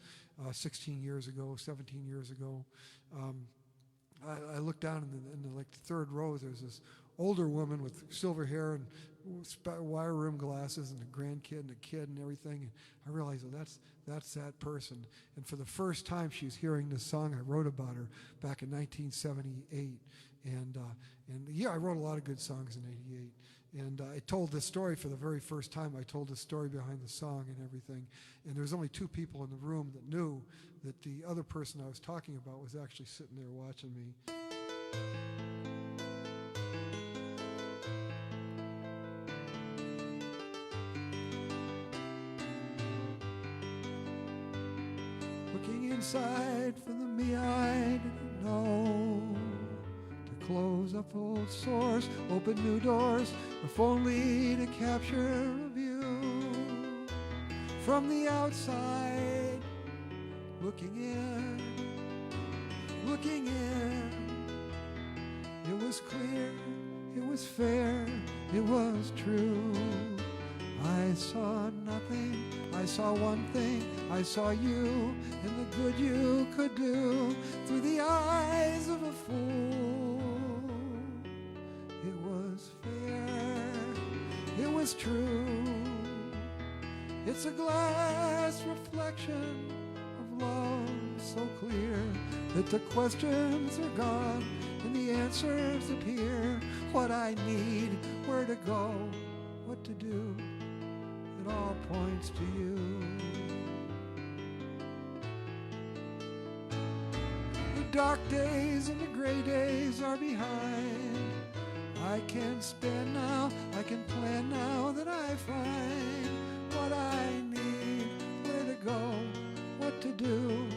17 years ago, I looked down in the third row. There's this older woman with silver hair and wire rim glasses, and a grandkid and a kid and everything. And I realized, that's that person. And for the first time, she was hearing this song I wrote about her back in 1978. And I wrote a lot of good songs in '88. And I told this story for the very first time. I told the story behind the song and everything. And there was only 2 people in the room that knew that the other person I was talking about was actually sitting there watching me. Looking inside for the me I didn't know. Close up old sores, open new doors, if only to capture a view. From the outside, looking in, it was clear, it was fair, it was true. I saw nothing, I saw one thing, I saw you and the good you could do through the eyes of a fool. It was fair, it was true. It's a glass reflection of love so clear that the questions are gone and the answers appear. What I need, where to go, what to do, it all points to you. dark days and the gray days are behind. I can spend now, I can plan now that I find what I need, where to go, what to do.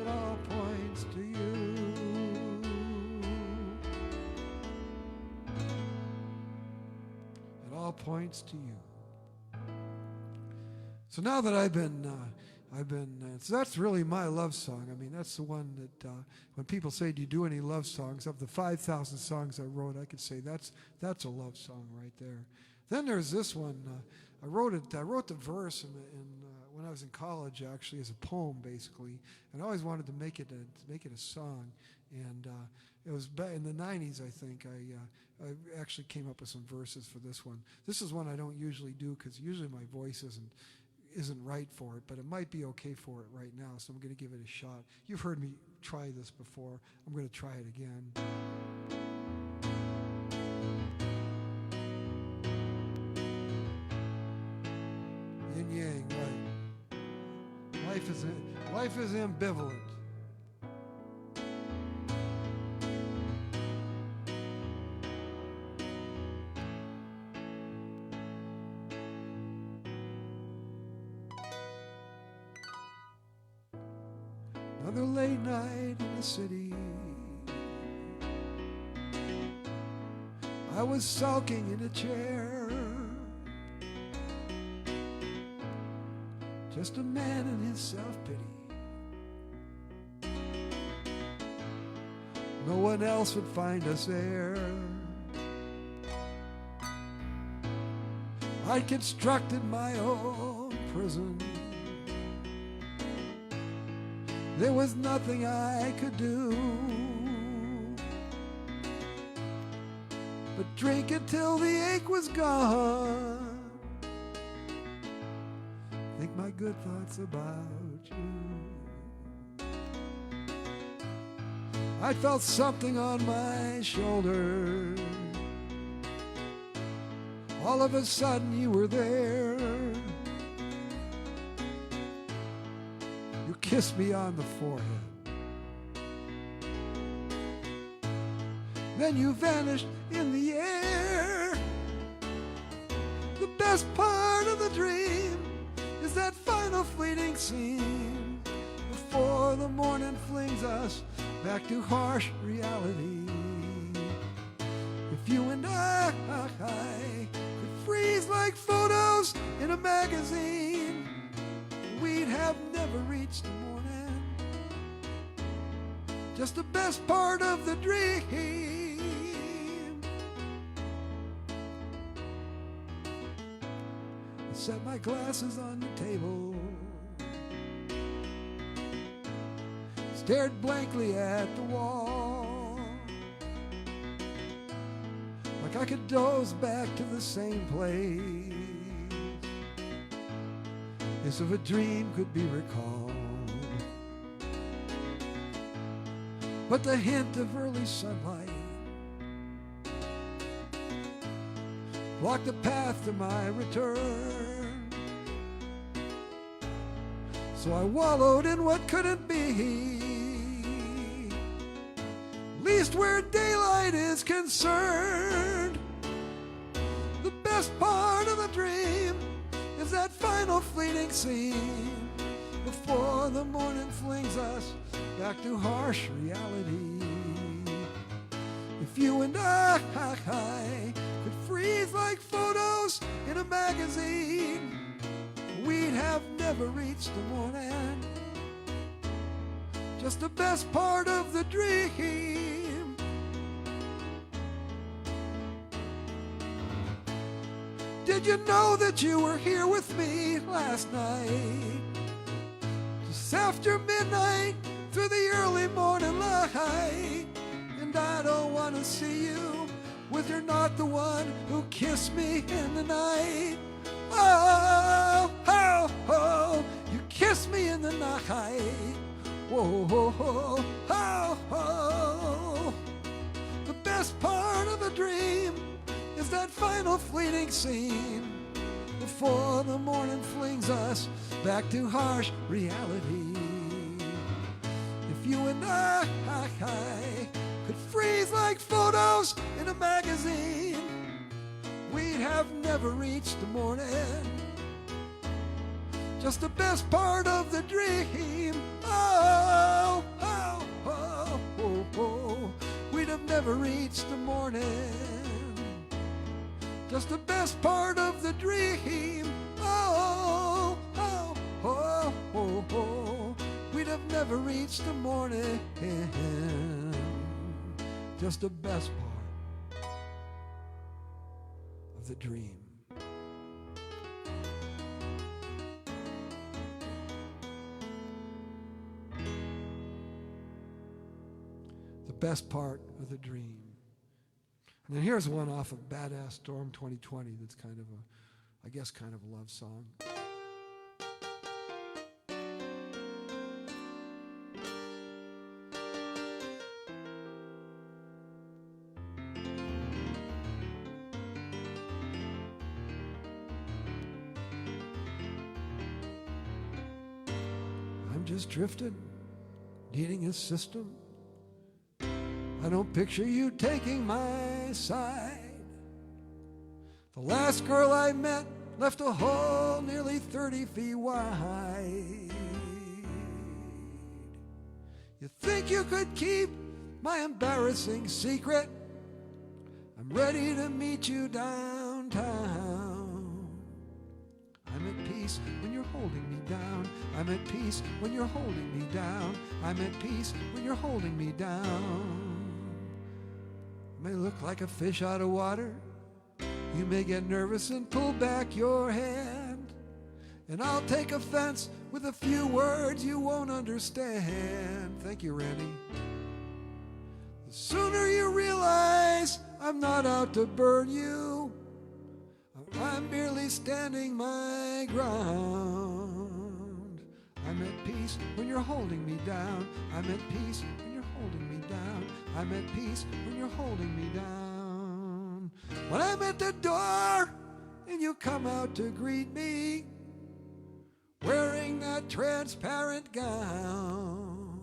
It all points to you. It all points to you. So now that I've been so that's really my love song. I mean, that's the one that when people say, do you do any love songs? Of the 5,000 songs I wrote, I could say that's a love song right there. Then there's this one. I wrote the verse when I was in college, actually, as a poem, basically. And I always wanted to make it a song. And it was back in the 90s, I think. I actually came up with some verses for this one. This is one I don't usually do because usually my voice isn't right for it, but it might be okay for it right now, so I'm going to give it a shot. You've heard me try this before. I'm going to try it again. Yin yang, right. Life is ambivalent. Another late night in the city. I was sulking in a chair, just a man in his self-pity. No one else would find us there. I'd constructed my own prison. There was nothing I could do but drink until the ache was gone. Think my good thoughts about you. I felt something on my shoulder. All of a sudden you were there. Kissed me on the forehead. Then you vanished in the air. The best part of the dream is that final fleeting scene before the morning flings us back to harsh reality. If you and I could freeze like photos in a magazine, we'd have never reached the morning. Just the best part of the dream. I set my glasses on the table, stared blankly at the wall, like I could doze back to the same place, as if a dream could be recalled. But the hint of early sunlight blocked the path to my return. So I wallowed in what couldn't be, least where daylight is concerned. The best part of the dream is that final fleeting scene before the morning flings us back to harsh reality. If you and I could freeze like photos in a magazine, we'd have never reached the morning. Just the best part of the dream. Did you know that you were here with me last night? Just after midnight through the early morning light. And I don't want to see you with you're not the one who kissed me in the night. Oh, oh, oh, you kissed me in the night. Whoa, oh, oh, oh, oh. The best part of the dream is that final fleeting scene before the morning flings us back to harsh reality. If you and I sky could freeze like photos in a magazine, we'd have never reached the morning. Just the best part of the dream. Oh, oh, oh, oh, oh. We'd have never reached the morning. Just the best part of the dream. Oh, oh, oh, oh, oh. We'd have never reached the morning. Just the best part of the dream. The best part of the dream. And then here's one off of Badass Storm 2020 that's kind of a, I guess, kind of a love song. I'm just drifting, needing a system. I don't picture you taking my side. The last girl I met left a hole nearly 30 feet wide. You think you could keep my embarrassing secret? I'm ready to meet you downtown. I'm at peace when you're holding me down. I'm at peace when you're holding me down. I'm at peace when you're holding me down. May look like a fish out of water. You may get nervous and pull back your hand, and I'll take offense with a few words you won't understand. Thank you, Randy. The sooner you realize I'm not out to burn you, I'm merely standing my ground. I'm at peace when you're holding me down. I'm at peace when you're holding me down. I'm at peace when you're holding me down. When I'm at the door and you come out to greet me, wearing that transparent gown.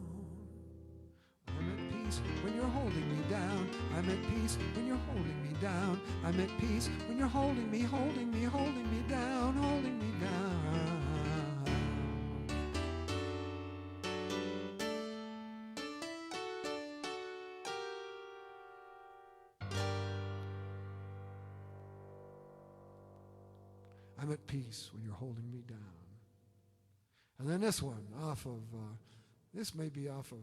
I'm at peace when you're holding me down. I'm at peace when you're holding me down. I'm at peace when you're holding me, holding me, holding me down, holding me down. I'm at peace when you're holding me down. And then this one, off of, this may be off of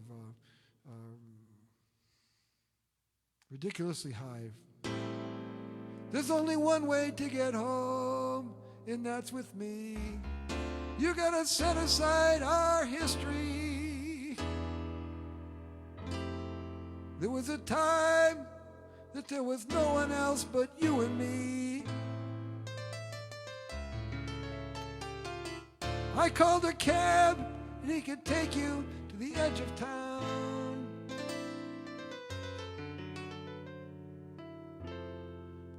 Ridiculously High. There's only one way to get home, and that's with me. You gotta set aside our history. There was a time that there was no one else but you and me. I called a cab, and he could take you to the edge of town.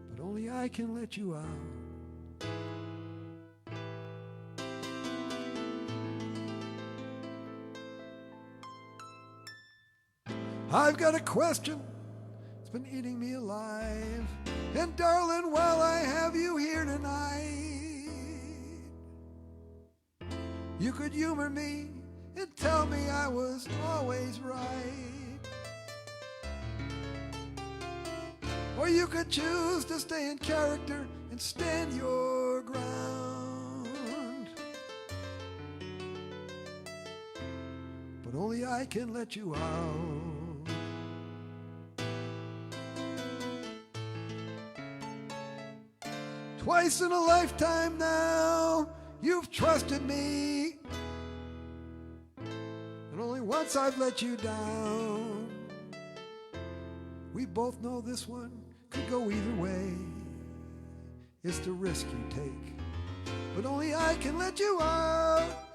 But only I can let you out. I've got a question, it's been eating me alive. And darling, while I have you here tonight, you could humor me and tell me I was always right. Or you could choose to stay in character and stand your ground. But only I can let you out. Twice in a lifetime now, you've trusted me, and only once I've let you down. We both know this one could go either way. It's the risk you take, but only I can let you out.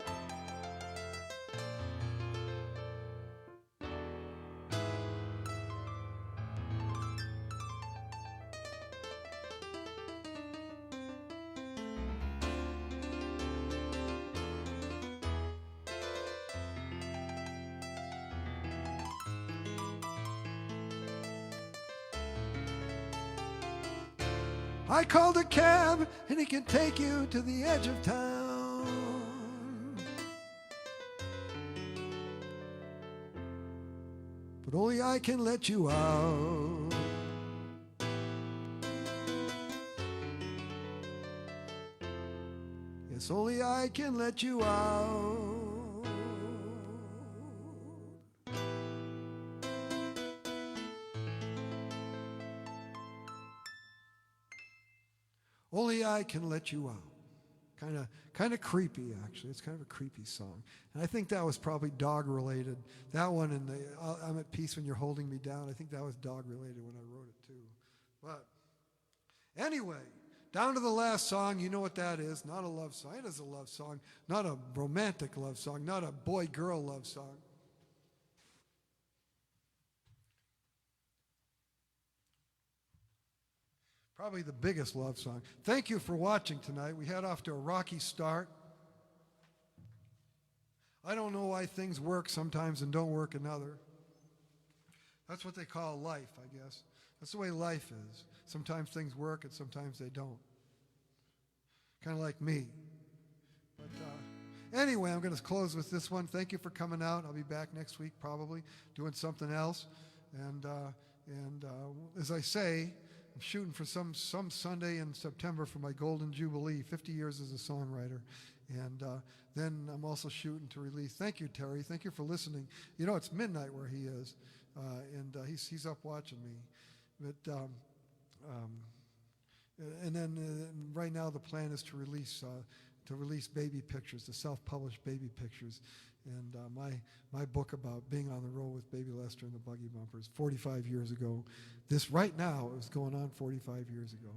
I called a cab and he can take you to the edge of town. But only I can let you out. Yes, only I can let you out. Only I can let you out. Kind of creepy, actually. It's kind of a creepy song. And I think that was probably dog related. That one and the I'm at peace when you're holding me down, I think that was dog related when I wrote it too. But anyway, down to the last song. You know what that is. Not a love song. It is a love song. Not a romantic love song. Not a boy-girl love song. Probably the biggest love song. Thank you for watching tonight. We head off to a rocky start. I don't know why things work sometimes and don't work another. That's what they call life, I guess. That's the way life is. Sometimes things work and sometimes they don't. Kind of like me. But anyway, I'm going to close with this one. Thank you for coming out. I'll be back next week probably doing something else. And as I say, I'm shooting for some Sunday in September for my Golden Jubilee, 50 years as a songwriter. And then I'm also shooting to release. Thank you, Terry. Thank you for listening. You know, it's midnight where he is, and he's up watching me. But and then right now the plan is to release baby pictures, the self-published baby pictures. And my book about being on the road with Baby Lester and the Buggy Bumpers 45 years ago. This right now, it was going on 45 years ago.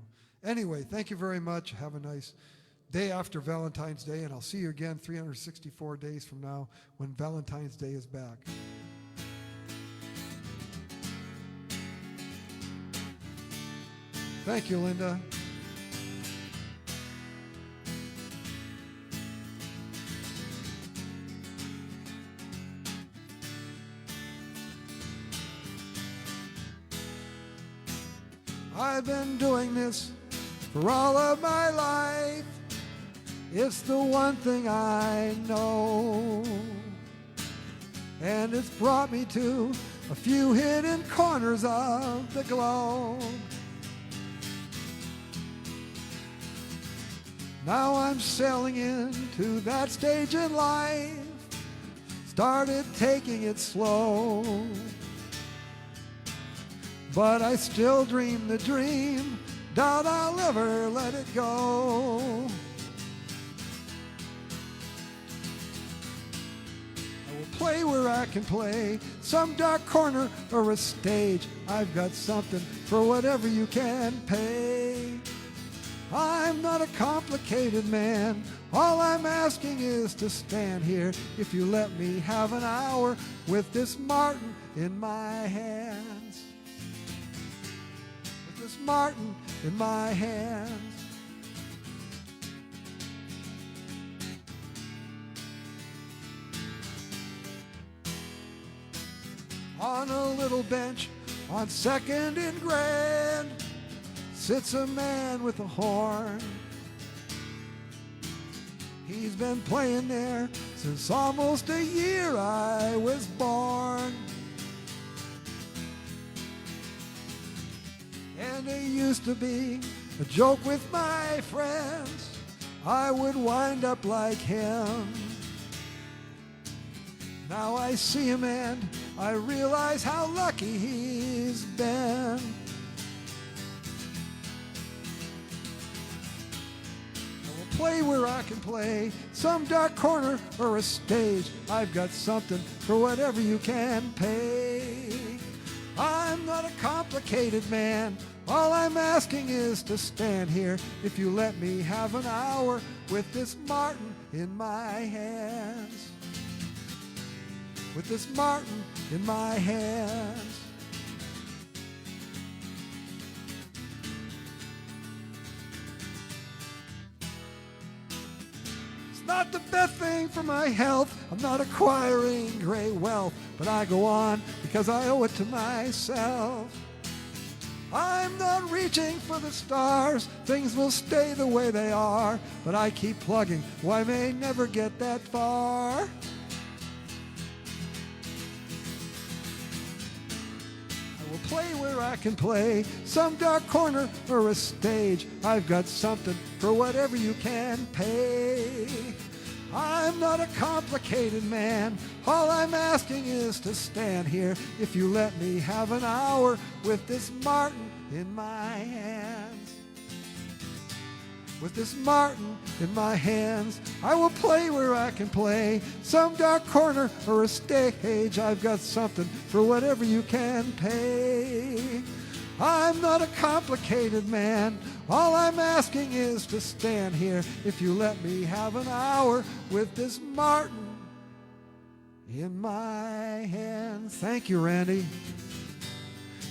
Anyway, thank you very much. Have a nice day after Valentine's Day, and I'll see you again 364 days from now when Valentine's Day is back. Thank you, Linda. I've been doing this for all of my life. It's the one thing I know. And it's brought me to a few hidden corners of the globe. Now I'm sailing into that stage in life. Started taking it slow. But I still dream the dream, doubt I'll ever let it go. I will play where I can play, some dark corner or a stage. I've got something for whatever you can pay. I'm not a complicated man, all I'm asking is to stand here. If you let me have an hour with this Martin in my hands. Martin in my hands. On a little bench on 2nd and Grand sits a man with a horn. He's been playing there since almost a year I was born. And it used to be a joke with my friends, I would wind up like him. Now I see him and I realize how lucky he's been. I will play where I can play, some dark corner or a stage. I've got something for whatever you can pay. I'm not a complicated man, all I'm asking is to stand here. If you let me have an hour with this Martin in my hands. With this Martin in my hands. It's not the best thing for my health, I'm not acquiring great wealth, but I go on because I owe it to myself. I'm I'm not reaching for the stars. Things will stay the way they are, but I keep plugging. Why may never get that far. Play where I can play, some dark corner or a stage. I've got something for whatever you can pay. I'm not a complicated man. All I'm asking is to stand here. If you let me have an hour with this Martin in my hands. With this Martin in my hands, I will play where I can play, some dark corner or a stage. I've got something for whatever you can pay. I'm not a complicated man. All I'm asking is to stand here. If you let me have an hour with this Martin in my hands. Thank you, Randy.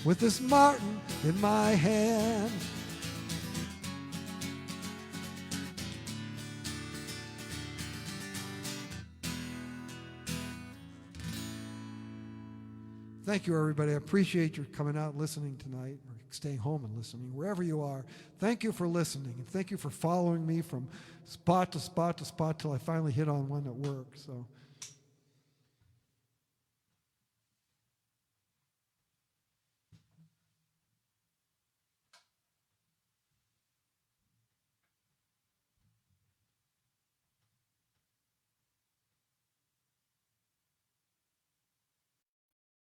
With this Martin in my hand. Thank you, everybody. I appreciate your coming out and listening tonight, or staying home and listening, wherever you are. Thank you for listening, and thank you for following me from spot to spot to spot till I finally hit on one that works. So